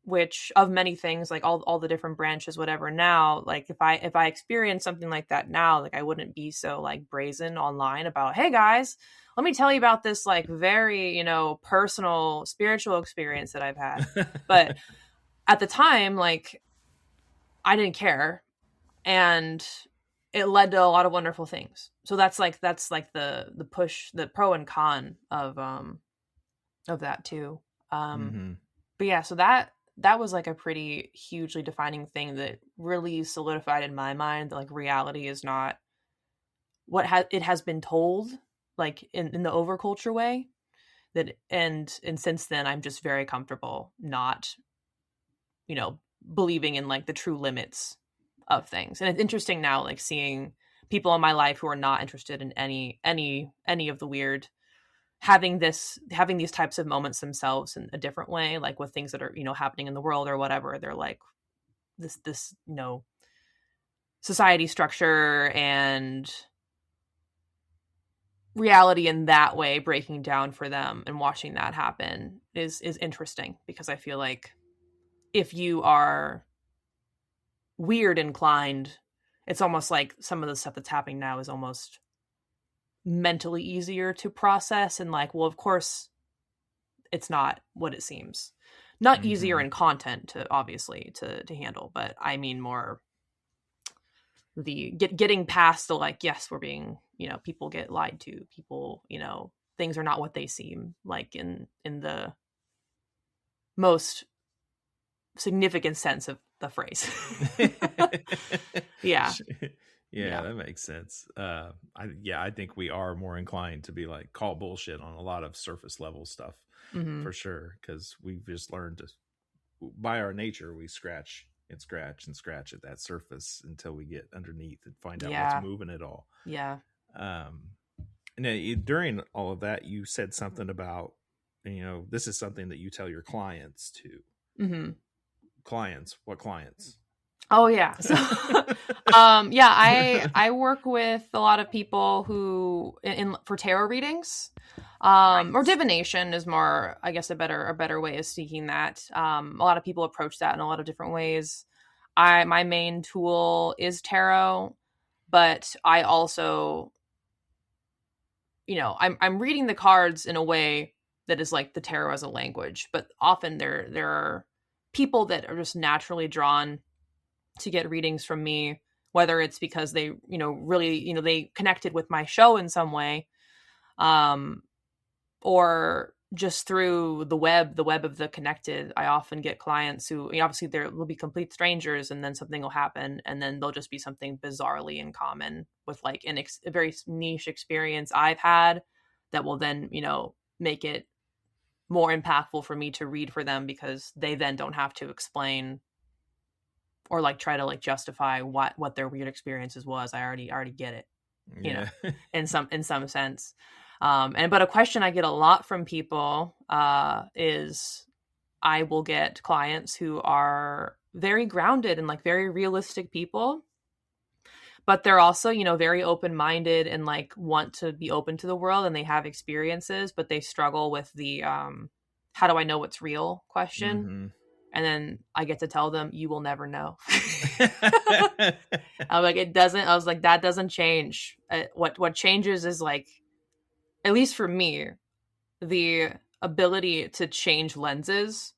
Speaker 3: which of many things, like all the different branches, whatever, now, like if I experience something like that now, like I wouldn't be so like brazen online about, hey guys, let me tell you about this like very, personal spiritual experience that I've had. But at the time, like I didn't care, and it led to a lot of wonderful things. So that's like the push, the pro and con of that too. But yeah, so that was like a pretty hugely defining thing that really solidified in my mind that like reality is not what it has been told, like in the overculture way. That and since then I'm just very comfortable not, believing in like the true limits of things. And it's interesting now, like seeing people in my life who are not interested in any of the weird, having these types of moments themselves in a different way, like with things that are, happening in the world or whatever. They're like this, society structure and reality in that way breaking down for them, and watching that happen is interesting, because I feel like if you are weird inclined, it's almost like some of the stuff that's happening now is almost mentally easier to process, and like, well, of course it's not what it seems. Not easier in content to obviously to handle, but I mean more the getting past the like, yes, we're being, people get lied to, people, things are not what they seem, like in the most significant sense of the phrase. Yeah,
Speaker 2: that makes sense. I think we are more inclined to be like call bullshit on a lot of surface level stuff, for sure, because we've just learned to, by our nature, we scratch and scratch and scratch at that surface until we get underneath and find out what's moving it all. And during all of that, you said something about, this is something that you tell your clients too. Clients? What clients?
Speaker 3: Oh yeah. So, I work with a lot of people who for tarot readings, or divination is more, I guess, a better way of speaking that. A lot of people approach that in a lot of different ways. My main tool is tarot, but I also, I'm reading the cards in a way that is like the tarot as a language, but often there are people that are just naturally drawn to get readings from me, whether it's because they, really, they connected with my show in some way, or just through the web of the connected. I often get clients who, obviously there will be complete strangers, and then something will happen, and then there'll just be something bizarrely in common with like a very niche experience I've had that will then, make it more impactful for me to read for them, because they then don't have to explain or like try to like justify what their weird experiences was. I already get it, in some sense. But a question I get a lot from people is, I will get clients who are very grounded and like very realistic people, but they're also, very open-minded and like want to be open to the world, and they have experiences, but they struggle with the how do I know what's real question. And then I get to tell them, you will never know. I'm like, that doesn't change. What changes is like, at least for me, the ability to change lenses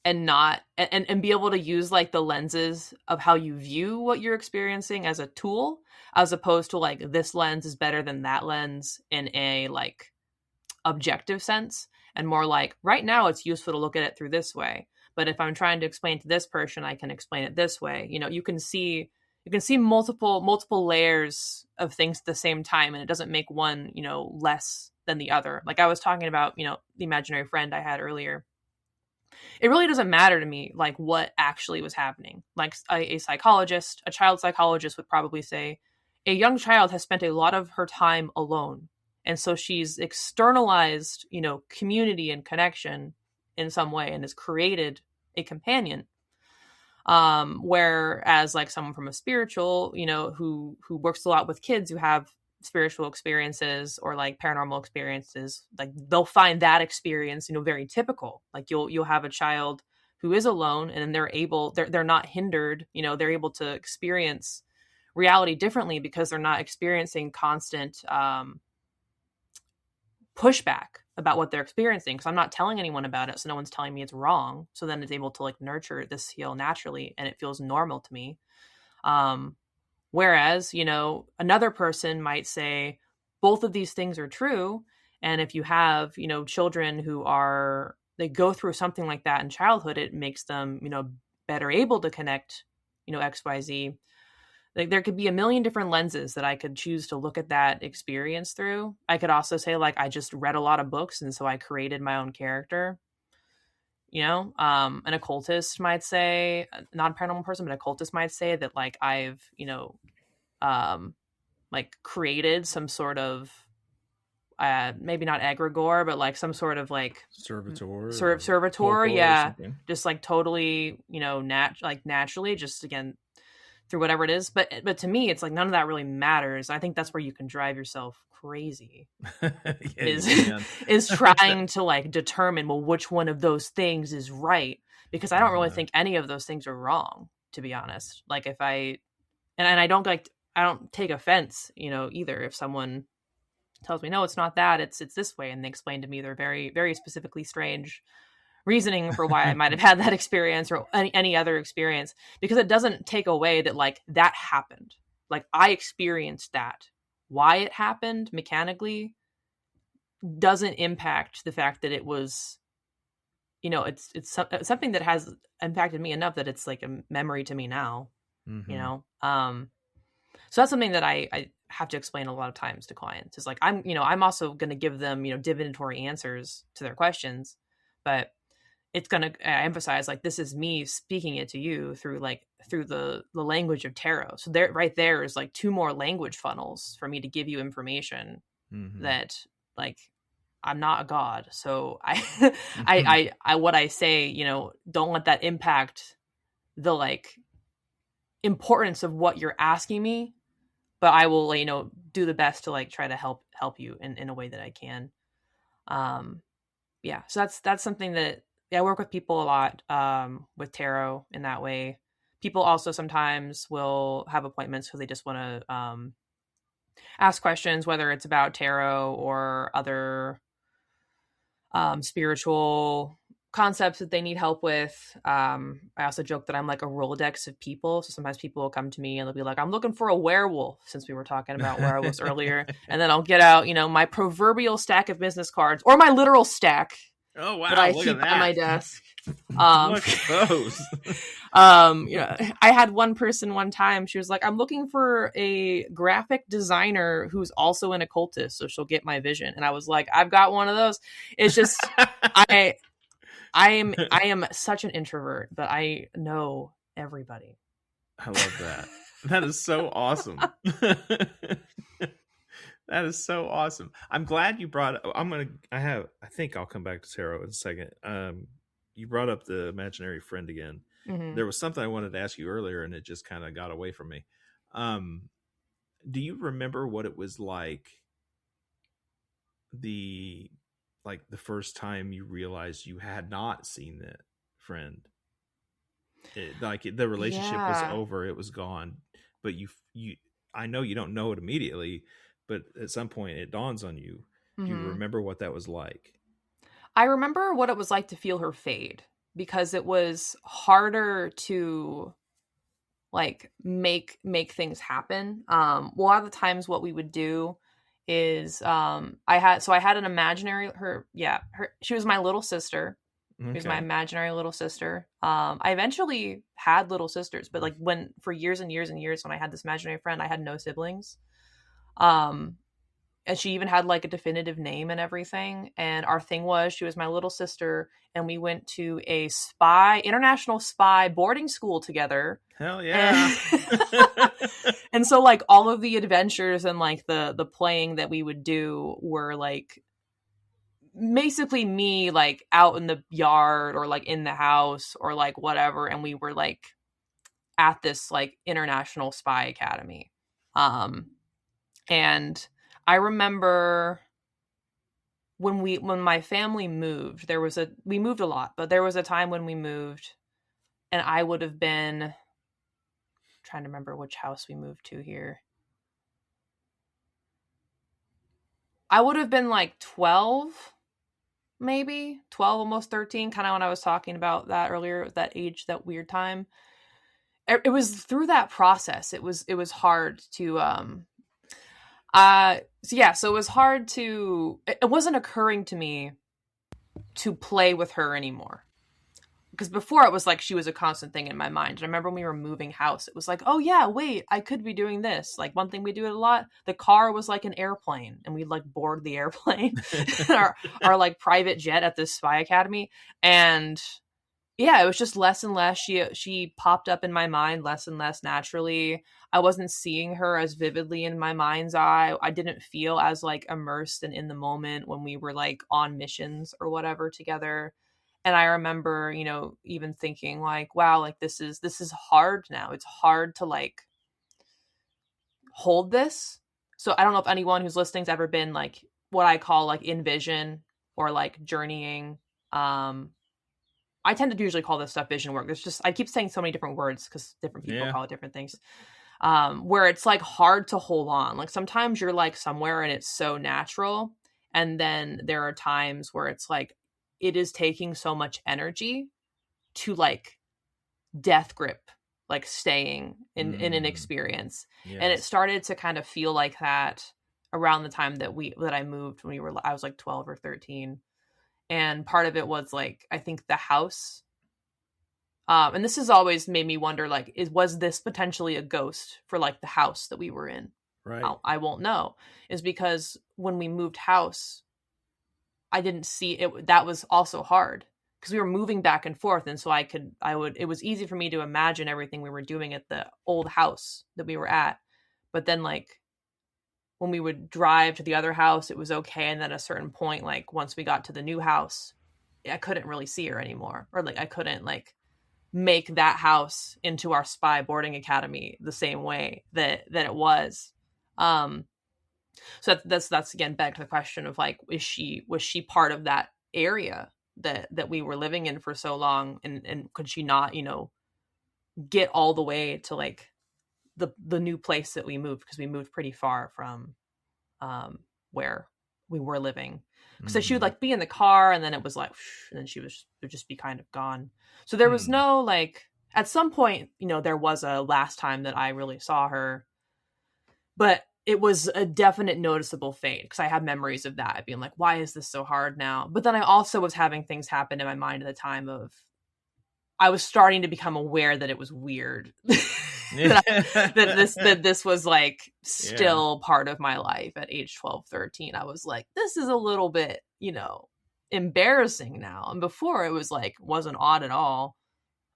Speaker 3: and not, and be able to use like the lenses of how you view what you're experiencing as a tool, as opposed to like, this lens is better than that lens in a like objective sense, and more like, right now it's useful to look at it through this way. But if I'm trying to explain to this person, I can explain it this way. You can see multiple layers of things at the same time, and it doesn't make one, less than the other. Like I was talking about, the imaginary friend I had earlier. it really doesn't matter to me, like, what actually was happening. Like, a psychologist, a child psychologist would probably say, a young child has spent a lot of her time alone. And so she's externalized, community and connection in some way and has created a companion. Whereas like someone from a spiritual, who works a lot with kids who have spiritual experiences or like paranormal experiences, like they'll find that experience, very typical. Like you'll have a child who is alone and they're not hindered, they're able to experience reality differently because they're not experiencing constant pushback about what they're experiencing, because I'm not telling anyone about it, so no one's telling me it's wrong. So then it's able to like nurture this heal naturally, and it feels normal to me. Whereas, another person might say both of these things are true, and if you have, children who they go through something like that in childhood, it makes them, better able to connect, XYZ. Like there could be a million different lenses that I could choose to look at that experience through. I could also say like, I just read a lot of books and so I created my own character. An occultist might say, not a paranormal person, but an occultist might say that like I've, like created some sort of, maybe not egregore, but like some sort of like servitor. Yeah. Just like totally, naturally, just again, through whatever it is. But to me, it's like none of that really matters. I think that's where you can drive yourself crazy. Is trying to like determine, well, which one of those things is right, because I don't really think any of those things are wrong, to be honest. Like if I don't take offense, either if someone tells me, no, it's not that, it's this way, and they explain to me their very, very specifically strange reasoning for why I might have had that experience or any other experience, because it doesn't take away that like that happened. Like I experienced that. Why it happened mechanically doesn't impact the fact that it was, it's something that has impacted me enough that it's like a memory to me now, so that's something that I have to explain a lot of times to clients. Is like, I'm also going to give them, divinatory answers to their questions, but it's going to emphasize like, this is me speaking it to you through the language of tarot. So there is like 2 more language funnels for me to give you information that like, I'm not a god. So I what I say, don't let that impact the like importance of what you're asking me, but I will, do the best to like try to help you in a way that I can. Yeah. So that's something that, I work with people a lot with tarot in that way. People also sometimes will have appointments because they just want to ask questions, whether it's about tarot or other spiritual concepts that they need help with. I also joke that I'm like a Rolodex of people. So sometimes people will come to me and they'll be like, I'm looking for a werewolf, since we were talking about werewolves earlier. And then I'll get out, my proverbial stack of business cards, or my literal stack.
Speaker 2: Oh wow!
Speaker 3: That I keep on my desk.
Speaker 2: Look at those.
Speaker 3: I had one person one time. She was like, "I'm looking for a graphic designer who's also an occultist, so she'll get my vision." And I was like, "I've got one of those." It's just I am such an introvert, but I know everybody.
Speaker 2: I love that. That is so awesome. That is so awesome. I'm glad you brought. I think I'll come back to tarot in a second. You brought up the imaginary friend again. Mm-hmm. There was something I wanted to ask you earlier, and it just kind of got away from me. Do you remember what it was like? The first time you realized you had not seen that friend, the relationship was over, it was gone, but you I know you don't know it immediately, but at some point it dawns on you. Mm-hmm. Do you remember what that was like?
Speaker 3: I remember what it was like to feel her fade, because it was harder to like make things happen. A lot of the times what we would do is I had an imaginary she was my little sister. Okay. She was my imaginary little sister. I eventually had little sisters, but like for years and years and years when I had this imaginary friend, I had no siblings. and she even had like a definitive name and everything. And our thing was, she was my little sister, and we went to a international spy boarding school together.
Speaker 2: Hell yeah.
Speaker 3: And so like all of the adventures and like the playing that we would do were like basically me like out in the yard or like in the house or like whatever, and we were like at this like international spy academy. And I remember when my family moved, we moved a lot, but there was a time when we moved and I would have been trying to remember which house we moved to here. I would have been like 12, maybe 12, almost 13, kind of when I was talking about that earlier, that age, that weird time. It was through that process. It was hard to, so it was hard to, it wasn't occurring to me to play with her anymore. Because before it was like she was a constant thing in my mind. And I remember when we were moving house, it was like, oh yeah, wait, I could be doing this. Like one thing we do it a lot, the car was like an airplane and we'd like board the airplane, our like private jet at this spy academy. And yeah, it was just less and less. She popped up in my mind less and less naturally. I wasn't seeing her as vividly in my mind's eye. I didn't feel as like immersed and in the moment when we were like on missions or whatever together. And I remember, you know, even thinking like, wow, like this is hard now. It's hard to like hold this. So I don't know if anyone who's listening's ever been like what I call like in vision or like journeying. I tend to usually call this stuff vision work. There's just, I keep saying so many different words because different people call it different things. Where it's like hard to hold on. Like sometimes you're like somewhere and it's so natural. And then there are times where it's like, it is taking so much energy to like death grip, like staying in an experience. Yes. And it started to kind of feel like that around the time that I moved when I was like 12 or 13. And part of it was like, I think the house, and this has always made me wonder, like, was this potentially a ghost for like the house that we were in?
Speaker 2: Right.
Speaker 3: I won't know. Is because when we moved house, I didn't see it. That was also hard because we were moving back and forth. And so it was easy for me to imagine everything we were doing at the old house that we were at. But then like when we would drive to the other house, it was okay. And then at a certain point, like once we got to the new house, I couldn't really see her anymore. Or like, I couldn't like make that house into our spy boarding academy the same way that it was. So that's again back to the question of like, was she part of that area that we were living in for so long, and could she not, you know, get all the way to like the new place that we moved, because we moved pretty far from where we were living. So she would like be in the car, and then it was like, and then she would just be kind of gone. So there was no like, at some point, you know, there was a last time that I really saw her, but it was a definite noticeable fade, because I have memories of that being like, why is this so hard now? But then I also was having things happen in my mind at the time of, I was starting to become aware that it was weird. that this was like still part of my life at age 12, 13. I was like, this is a little bit, you know, embarrassing now. And before it was like, wasn't odd at all.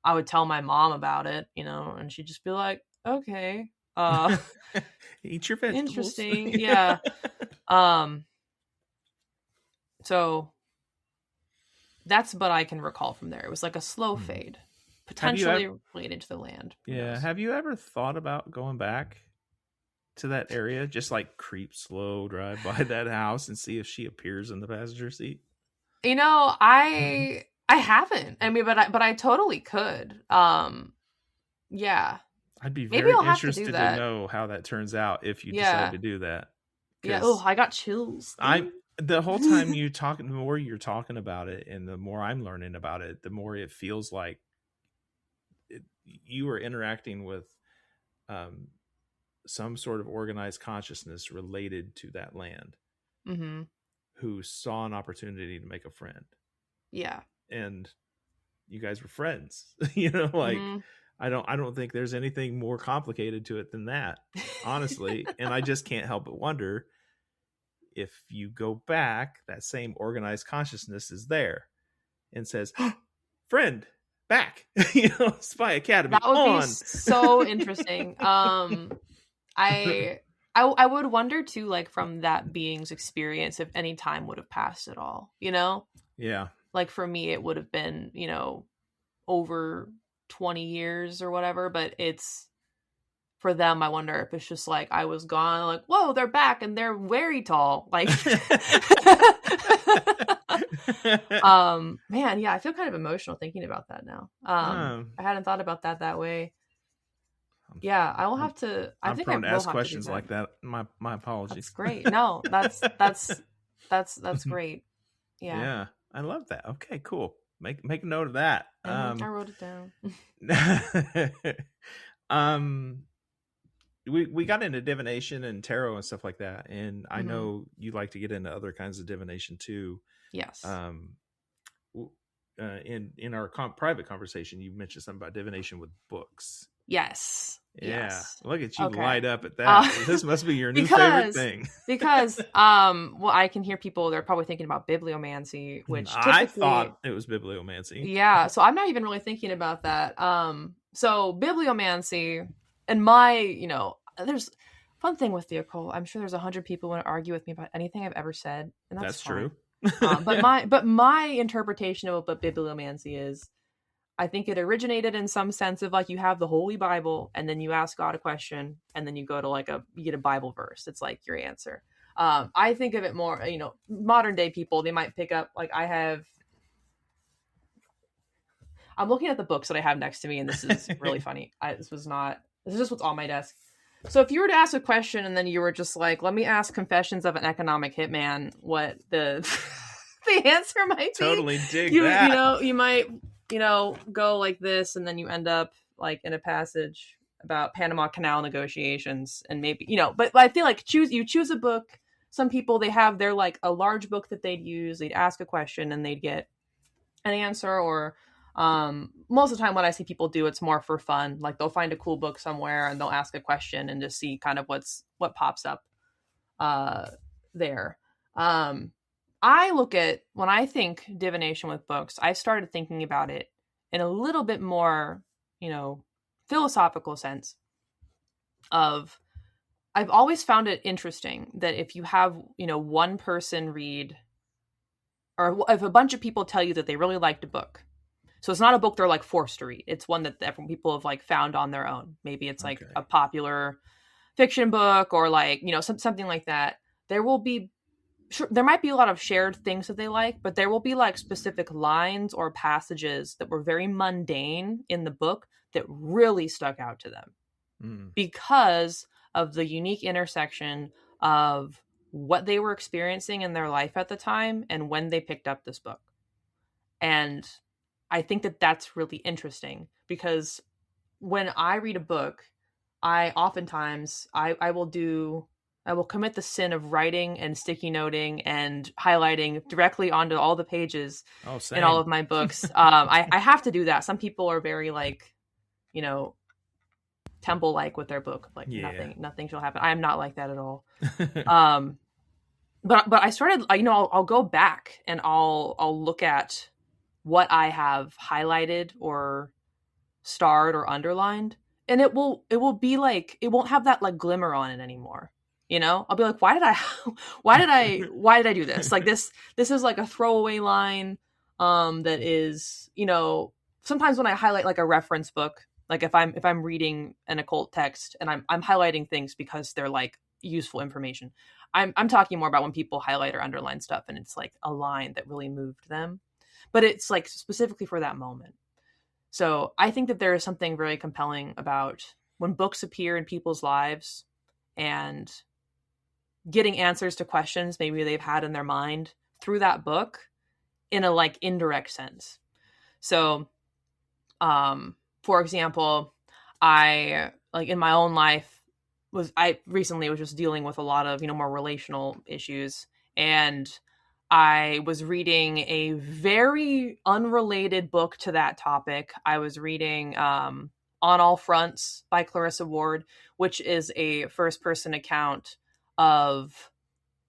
Speaker 3: I would tell my mom about it, you know, and she'd just be like, okay.
Speaker 2: Eat your vegetables.
Speaker 3: Interesting. Yeah. So that's what I can recall from there. It was like a slow fade, potentially related to the land.
Speaker 2: Yeah. Have you ever thought about going back to that area? Just like creep slow, drive by that house and see if she appears in the passenger seat?
Speaker 3: You know, I haven't. I mean, but I totally could. Yeah.
Speaker 2: I'd be very interested to know how that turns out if you decide to do that.
Speaker 3: Yeah. Oh, I got chills.
Speaker 2: The whole time the more you're talking about it, and the more I'm learning about it, the more it feels like you are interacting with some sort of organized consciousness related to that land, who saw an opportunity to make a friend.
Speaker 3: Yeah.
Speaker 2: And you guys were friends, you know, like, I don't think there's anything more complicated to it than that, honestly. And I just can't help but wonder, if you go back, that same organized consciousness is there and says, friend, back, Spy Academy
Speaker 3: That would
Speaker 2: on.
Speaker 3: be so interesting. I would wonder too, like from that being's experience, if any time would have passed at all,
Speaker 2: Yeah.
Speaker 3: Like for me, it would have been, over 20 years or whatever, but it's for them. I wonder if it's just like, I was gone, like, whoa, they're back and they're very tall. Like, man, yeah, I feel kind of emotional thinking about that now. I hadn't thought about that way. Yeah, I will have to.
Speaker 2: I'm
Speaker 3: think
Speaker 2: prone
Speaker 3: I
Speaker 2: to
Speaker 3: will
Speaker 2: ask
Speaker 3: have
Speaker 2: questions
Speaker 3: to do
Speaker 2: like that. My apologies.
Speaker 3: That's great. No, that's great.
Speaker 2: Yeah, I love that. Okay, cool. Make a note of that.
Speaker 3: I wrote it down.
Speaker 2: We got into divination and tarot and stuff like that, and I know you like to get into other kinds of divination too.
Speaker 3: Yes.
Speaker 2: In our private conversation, you mentioned something about divination with books.
Speaker 3: Yes.
Speaker 2: Yeah.
Speaker 3: Yes.
Speaker 2: Look at you light up at that. This must be your new favorite thing.
Speaker 3: Because well, I can hear people, they're probably thinking about bibliomancy, which
Speaker 2: I thought it was bibliomancy.
Speaker 3: Yeah. So I'm not even really thinking about that. So bibliomancy and my, there's fun thing with the occult. I'm sure there's 100 people who want to argue with me about anything I've ever said. And that's
Speaker 2: true.
Speaker 3: But my interpretation of what bibliomancy is, I think it originated in some sense of like you have the Holy Bible and then you ask God a question and then you go to you get a Bible verse. It's like your answer. I think of it more, modern day people, they might pick up I'm looking at the books that I have next to me and this is really funny. This is just what's on my desk. So if you were to ask a question and then you were just like, let me ask Confessions of an Economic Hitman, what the answer might be.
Speaker 2: Totally dig that.
Speaker 3: You might, go like this and then you end up like in a passage about Panama Canal negotiations and maybe, but I feel like you choose a book. Some people, they have their like a large book that they'd use. They'd ask a question and they'd get an answer or most of the time what I see people do, it's more for fun. Like they'll find a cool book somewhere and they'll ask a question and just see kind of what pops up there. I look at, when I think divination with books, I started thinking about it in a little bit more, philosophical sense of, I've always found it interesting that if you have, one person read, or if a bunch of people tell you that they really liked a book, so it's not a book they're like forced to read. It's one that people have like found on their own. Maybe it's like a popular fiction book or like, something like that. There might be a lot of shared things that they like, but there will be like specific lines or passages that were very mundane in the book that really stuck out to them because of the unique intersection of what they were experiencing in their life at the time and when they picked up this book. And I think that that's really interesting because when I read a book, I oftentimes will commit the sin of writing and sticky noting and highlighting directly onto all the pages in all of my books. I have to do that. Some people are very like, temple-like with their book. Like nothing shall happen. I am not like that at all. But I started, I'll go back and I'll look at what I have highlighted or starred or underlined. And it will be like, it won't have that like glimmer on it anymore. I'll be like, why did I do this? Like this is like a throwaway line, that is, sometimes when I highlight like a reference book, like if I'm reading an occult text and I'm highlighting things because they're like useful information. I'm talking more about when people highlight or underline stuff and it's like a line that really moved them, but it's like specifically for that moment. So I think that there is something very compelling about when books appear in people's lives and getting answers to questions maybe they've had in their mind through that book in a like indirect sense. So, for example, I like in my own life recently was just dealing with a lot of, more relational issues. And I was reading a very unrelated book to that topic. I was reading, On All Fronts by Clarissa Ward, which is a first person account of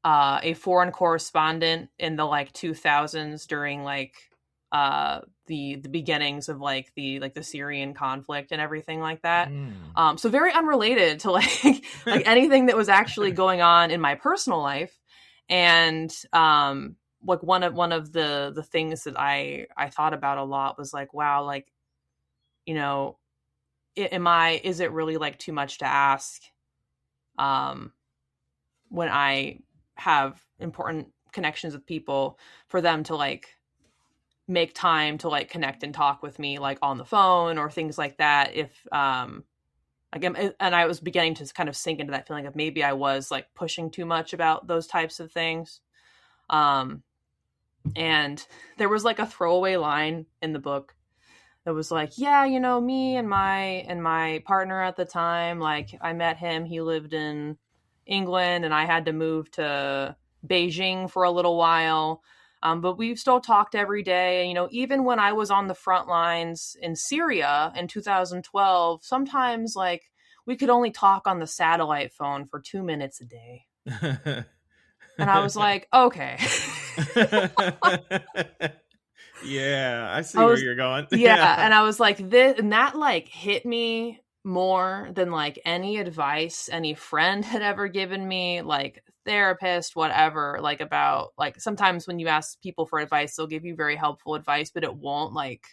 Speaker 3: a foreign correspondent in the like 2000s during like the beginnings of like the Syrian conflict and everything like that. So very unrelated to like like anything that was actually going on in my personal life. And like one of the things that I thought about a lot was like, wow, like, you know, is it really like too much to ask when I have important connections with people for them to like make time to like connect and talk with me like on the phone or things like that. If again, and I was beginning to kind of sink into that feeling of maybe I was like pushing too much about those types of things. And there was like a throwaway line in the book that was like, yeah, you know, me and my partner at the time, like I met him, he lived in England and I had to move to Beijing for a little while. But we've still talked every day. And, you know, even when I was on the front lines in Syria in 2012, sometimes like we could only talk on the satellite phone for 2 minutes a day. And I was like, okay.
Speaker 2: Yeah, I see where you're going.
Speaker 3: Yeah. And I was like, this, and that like hit me more than like any advice any friend had ever given me, like therapist, whatever, like about like sometimes when you ask people for advice, they'll give you very helpful advice, but it won't like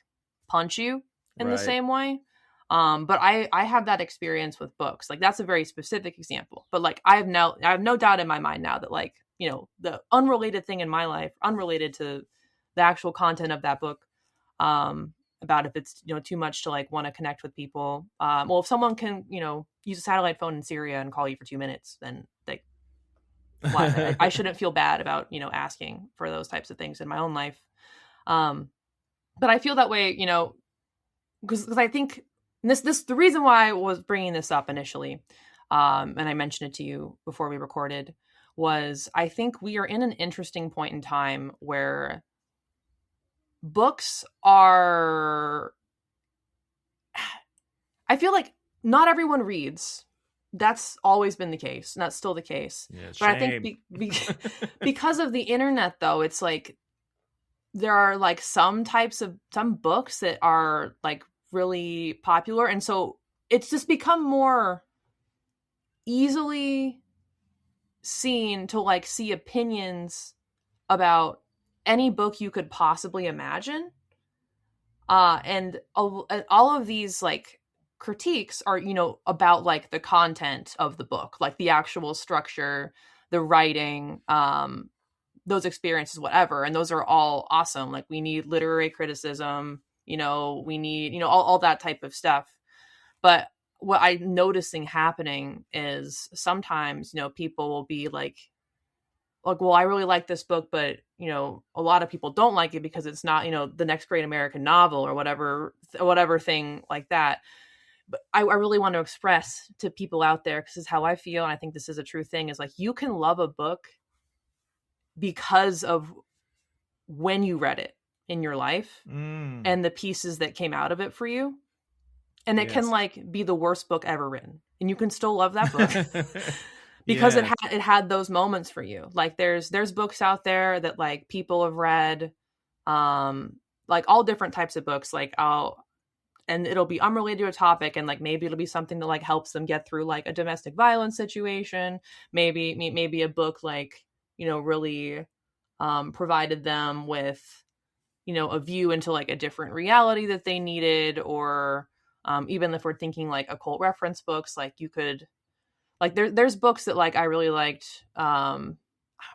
Speaker 3: punch you in the same way. But I have that experience with books. Like that's a very specific example, but like I have no doubt in my mind now that like, you know, the unrelated thing in my life, unrelated to the actual content of that book, about if it's, you know, too much to like want to connect with people. Well, if someone can, you know, use a satellite phone in Syria and call you for 2 minutes, then they, I shouldn't feel bad about, you know, asking for those types of things in my own life. But I feel that way, you know, because I think this the reason why I was bringing this up initially, and I mentioned it to you before we recorded, was I think we are in an interesting point in time where books are, I feel like not everyone reads. That's always been the case, and that's still the case.
Speaker 2: Yeah,
Speaker 3: but I think because of the internet, though, it's like there are like some books that are like really popular, and so it's just become more easily seen to like see opinions about any book you could possibly imagine. And all of these like critiques are, you know, about like the content of the book, like the actual structure, the writing, those experiences, whatever. And those are all awesome. Like we need literary criticism, you know, we need, you know, all that type of stuff. But what I'm noticing happening is sometimes, you know, people will be like, well, I really like this book, but, you know, a lot of people don't like it because it's not, you know, the next great American novel or whatever thing like that. But I really want to express to people out there, because this is how I feel, and I think this is a true thing, is like you can love a book because of when you read it in your life and the pieces that came out of it for you. And it can like be the worst book ever written, and you can still love that book. Because it had those moments for you. Like there's books out there that like people have read, like all different types of books, like and it'll be unrelated to a topic, and like maybe it'll be something that like helps them get through like a domestic violence situation. Maybe a book like, you know, really provided them with, you know, a view into like a different reality that they needed, or even if we're thinking like occult reference books, like you could, like there's books that like I really liked. I'm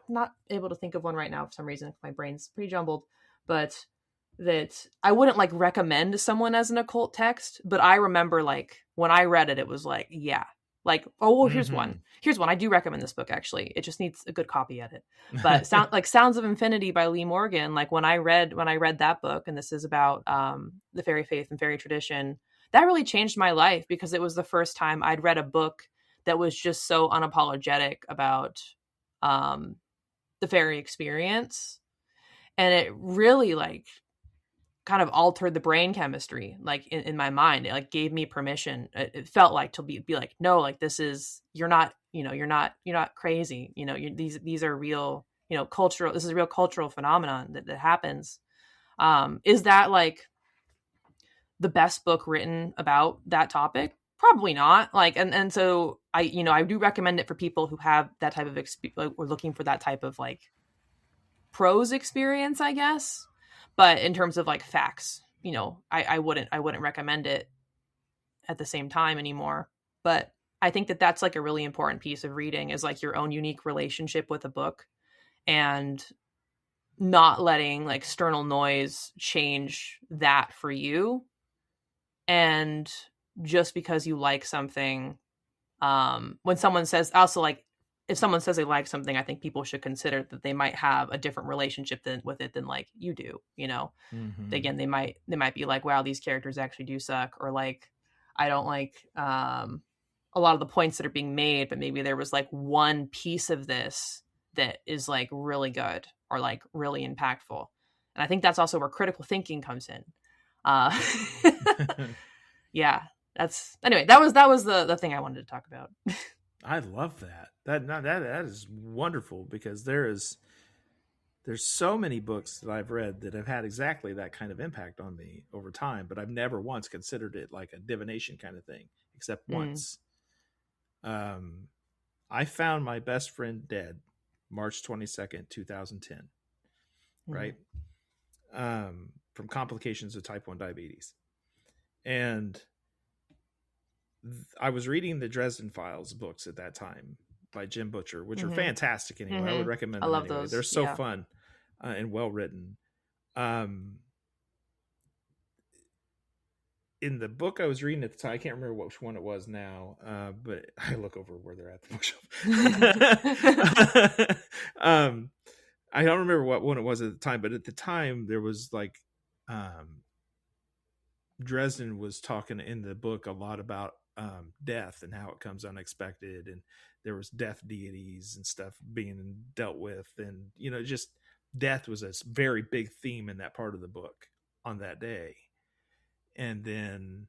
Speaker 3: not able to think of one right now for some reason. My brain's pretty jumbled, but that I wouldn't like recommend to someone as an occult text. But I remember like when I read it, it was like, yeah, like, oh, well, here's one. I do recommend this book, actually. It just needs a good copy edit. But Sounds of Infinity by Lee Morgan. Like when I read that book, and this is about the fairy faith and fairy tradition, that really changed my life, because it was the first time I'd read a book that was just so unapologetic about the fairy experience. And it really like kind of altered the brain chemistry, like in my mind. It like gave me permission. It felt like to be like, no, like this is, you're not, you're not crazy. These are real, cultural, this is a real cultural phenomenon that happens. Is that like the best book written about that topic? Probably not. Like, and so I do recommend it for people who have that type of experience, or looking for that type of like prose experience, I guess. But in terms of like facts, I wouldn't recommend it at the same time anymore. But I think that that's like a really important piece of reading, is like your own unique relationship with a book, and not letting like external noise change that for you. And just because you like something, when someone says, also like, if someone says they like something, I think people should consider that they might have a different relationship with it than like you do. Again, they might be like, wow, these characters actually do suck, or like, I don't like a lot of the points that are being made, but maybe there was like one piece of this that is like really good, or like really impactful. And I think that's also where critical thinking comes in. Yeah, that was the thing I wanted to talk about.
Speaker 2: I love that. That is wonderful, because there's so many books that I've read that have had exactly that kind of impact on me over time, but I've never once considered it like a divination kind of thing, except once. I found my best friend dead March 22nd, 2010, right? From complications of type 1 diabetes. And I was reading the Dresden Files books at that time by Jim Butcher, which are fantastic anyway. I would recommend them. I love those. They're so fun and well written. In the book I was reading at the time, I can't remember which one it was now, but I look over where they're at the bookshelf. I don't remember what one it was at the time, but at the time there was like Dresden was talking in the book a lot about death and how it comes unexpected, and there was death deities and stuff being dealt with, and just death was a very big theme in that part of the book on that day. And then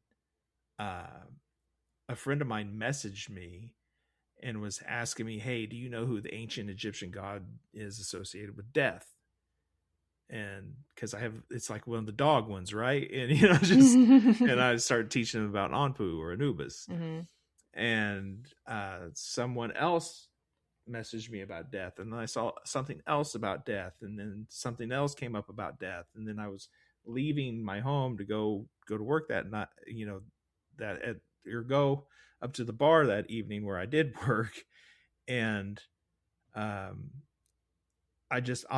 Speaker 2: a friend of mine messaged me and was asking me, hey, do you know who the ancient Egyptian god is associated with death? And because it's like one of the dog ones, right? And and I started teaching them about Anpu or Anubis. And someone else messaged me about death, and then I saw something else about death, and then something else came up about death, and then I was leaving my home to go to work that night, go up to the bar that evening where I did work, and I'll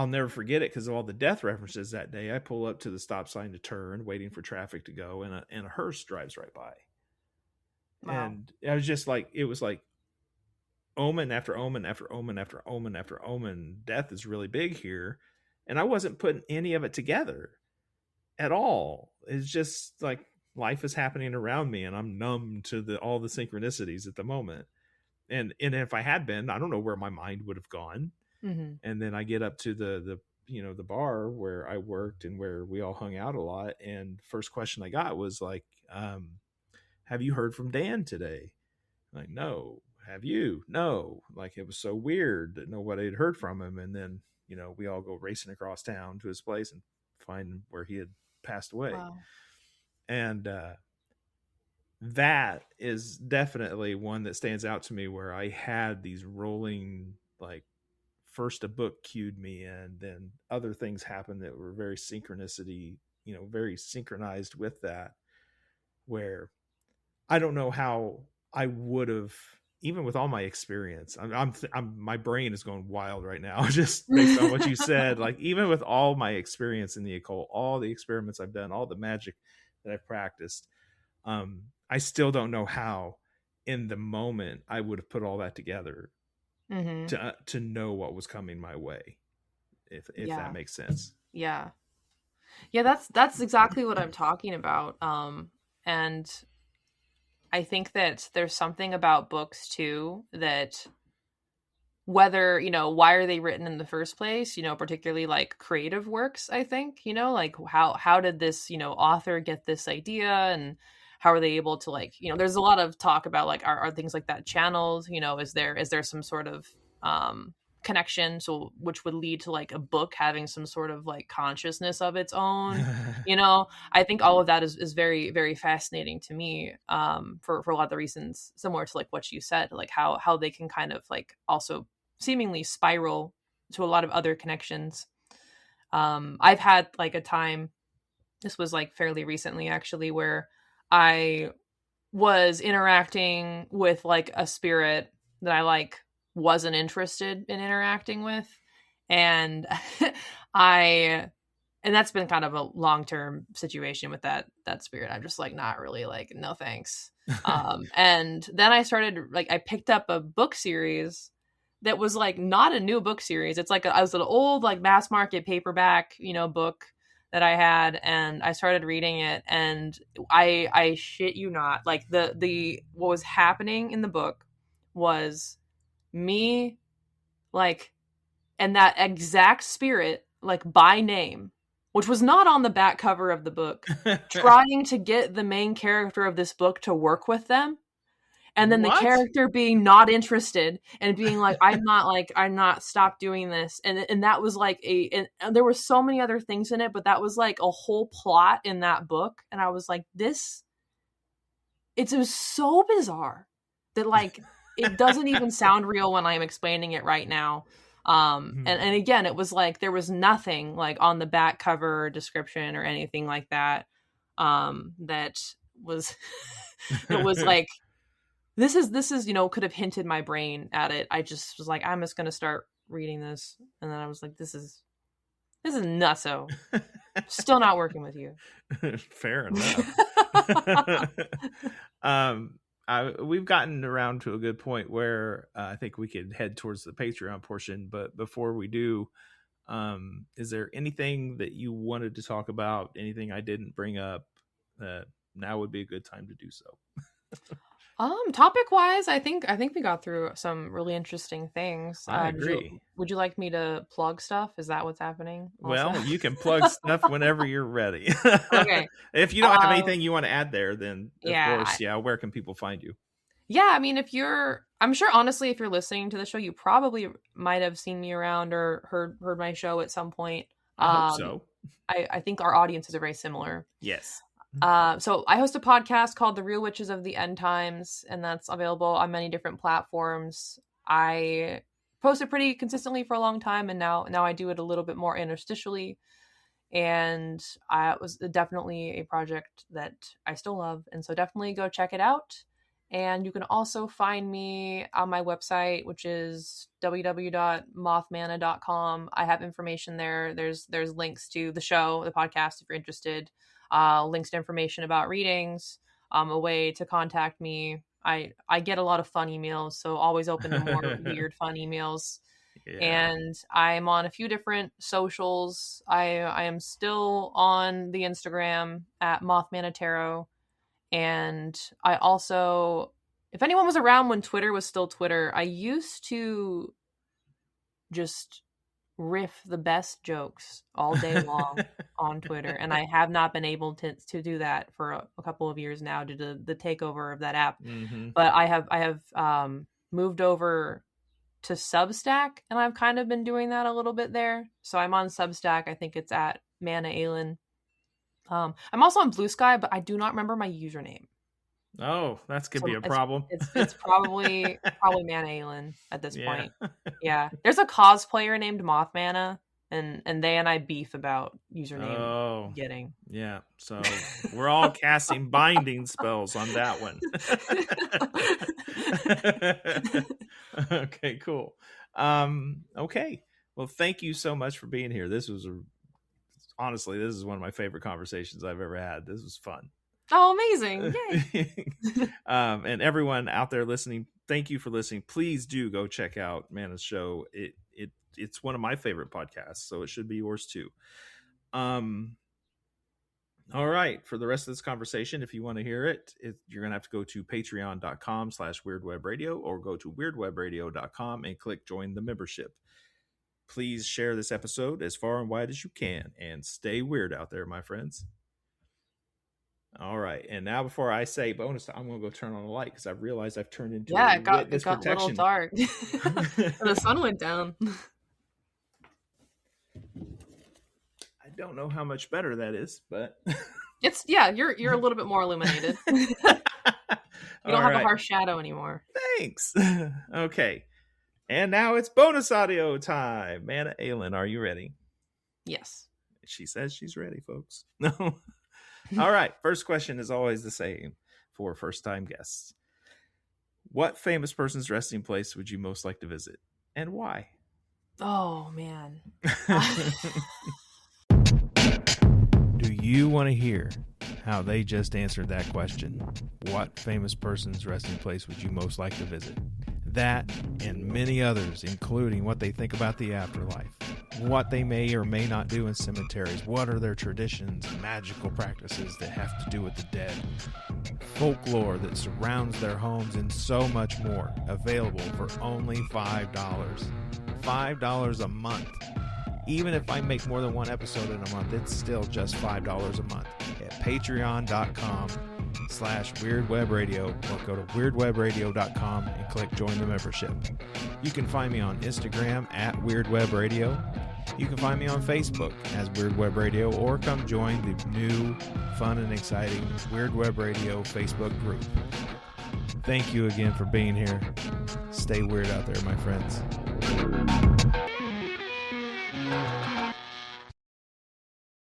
Speaker 2: never forget it because of all the death references that day. I pull up to the stop sign to turn, waiting for traffic to go, and a hearse drives right by. Wow. And I was just like, it was like omen after omen after omen after omen after omen. Death is really big here. And I wasn't putting any of it together at all. It's just like life is happening around me, and I'm numb to all the synchronicities at the moment. And if I had been, I don't know where my mind would have gone. And then I get up to the bar where I worked and where we all hung out a lot. And first question I got was like, have you heard from Dan today? I'm like, no. Have you? No. Like, it was so weird that nobody had heard from him. And then, we all go racing across town to his place and find where he had passed away. Wow. And that is definitely one that stands out to me, where I had these rolling, like, first a book cued me, and then other things happened that were very very synchronized with that, where I don't know how I would have, even with all my experience, my brain is going wild right now, just based on what you said. Like, even with all my experience in the occult, all the experiments I've done, all the magic that I've practiced, I still don't know how in the moment I would have put all that together to know what was coming my way, if that makes sense.
Speaker 3: Yeah, that's exactly what I'm talking about. And I think that there's something about books too that whether, why are they written in the first place, particularly like creative works, I think, like how did this, author get this idea, and how are they able to, like, there's a lot of talk about like, are things like that channeled, is there some sort of connection, so which would lead to like a book having some sort of like consciousness of its own. I think all of that is very, very fascinating to me, for a lot of the reasons similar to like what you said, like how they can kind of like also seemingly spiral to a lot of other connections. I've had like a time, this was like fairly recently actually, where I was interacting with like a spirit that I like wasn't interested in interacting with, and and that's been kind of a long-term situation with that spirit. I'm just like, not really, like, no thanks. And then I started, like, I picked up a book series that was like not a new book series. It's like I was an old like mass market paperback, book that I had, and I started reading it, and I shit you not, like the what was happening in the book was me, like, and that exact spirit, like by name, which was not on the back cover of the book, trying to get the main character of this book to work with them. And then the character being not interested and being like, I'm not, stop doing this. And that was like and there were so many other things in it, but that was like a whole plot in that book. And I was like, it was so bizarre that like, it doesn't even sound real when I'm explaining it right now. And again, it was like, there was nothing like on the back cover description or anything like that. That was, it was like, this is, could have hinted my brain at it. I just was like, I'm just going to start reading this. And then I was like, this is nutso. Still not working with you.
Speaker 2: Fair enough. We've gotten around to a good point where I think we could head towards the Patreon portion. But before we do, is there anything that you wanted to talk about? Anything I didn't bring up? Now would be a good time to do so.
Speaker 3: Topic wise, I think we got through some really interesting things.
Speaker 2: I agree.
Speaker 3: Would you like me to plug stuff? Is that what's happening? Also?
Speaker 2: Well, you can plug stuff whenever you're ready.
Speaker 3: Okay.
Speaker 2: If you don't have anything you want to add there, then of course, where can people find you?
Speaker 3: Yeah, I mean, I'm sure, honestly, if you're listening to the show, you probably might have seen me around or heard my show at some point.
Speaker 2: I hope so.
Speaker 3: I think our audiences are very similar.
Speaker 2: Yes.
Speaker 3: So I host a podcast called The Real Witches of the End Times, and that's available on many different platforms. I posted pretty consistently for a long time, and now I do it a little bit more interstitially. And it was definitely a project that I still love, and so definitely go check it out. And you can also find me on my website, which is www.mothmana.com. I have information there. There's links to the show, the podcast, if you're interested. Links to information about readings, a way to contact me. I get a lot of fun emails, so always open to more weird fun emails. Yeah. And I'm on a few different socials. I am still on the Instagram at Mothmana Tarot. And I also, if anyone was around when Twitter was still Twitter, I used to just riff the best jokes all day long on Twitter, and I have not been able to do that for a couple of years now due to the takeover of that app. But I have moved over to Substack, and I've kind of been doing that a little bit there. So I'm on Substack. I think it's at Mana Aelin. I'm also on Blue Sky, but I do not remember my username.
Speaker 2: Oh, that's could be a problem.
Speaker 3: It's probably Mana Aelin at this point. Yeah, there's a cosplayer named Mothmana, and they and I beef about username getting.
Speaker 2: Yeah, so we're all casting binding spells on that one. Okay, cool. Okay, well, thank you so much for being here. Honestly, this is one of my favorite conversations I've ever had. This was fun.
Speaker 3: Oh, amazing. Yay.
Speaker 2: And everyone out there listening, thank you for listening. Please do go check out Mana's show. It's one of my favorite podcasts, so it should be yours too. All right. For the rest of this conversation, if you want to hear it, you're going to have to go to patreon.com/weirdwebradio or go to weirdwebradio.com and click join the membership. Please share this episode as far and wide as you can and stay weird out there, my friends. All right. And now before I say bonus, I'm going to go turn on the light because I realized I've turned into
Speaker 3: it got a little dark. The sun went down.
Speaker 2: I don't know how much better that is, but
Speaker 3: you're a little bit more illuminated. You don't have a harsh shadow anymore.
Speaker 2: Thanks. Okay. And now it's bonus audio time. Mana Aelin, are you ready?
Speaker 3: Yes.
Speaker 2: She says she's ready, folks. No. All right. First question is always the same for first-time guests. What famous person's resting place would you most like to visit, and why?
Speaker 3: Oh, man.
Speaker 2: Do you want to hear how they just answered that question? What famous person's resting place would you most like to visit? That and many others, including what they think about the afterlife, what they may or may not do in cemeteries, what are their traditions, magical practices that have to do with the dead, folklore that surrounds their homes, and so much more, available for only $5. $5 a month. Even if I make more than one episode in a month, it's still just $5 a month at patreon.com/weirdwebradio or go to weirdwebradio.com and click join the membership. You can find me on Instagram at weirdwebradio. You can find me on Facebook as Weird Web Radio, or come join the new, fun, and exciting Weird Web Radio Facebook group. Thank you again for being here. Stay weird out there, my friends.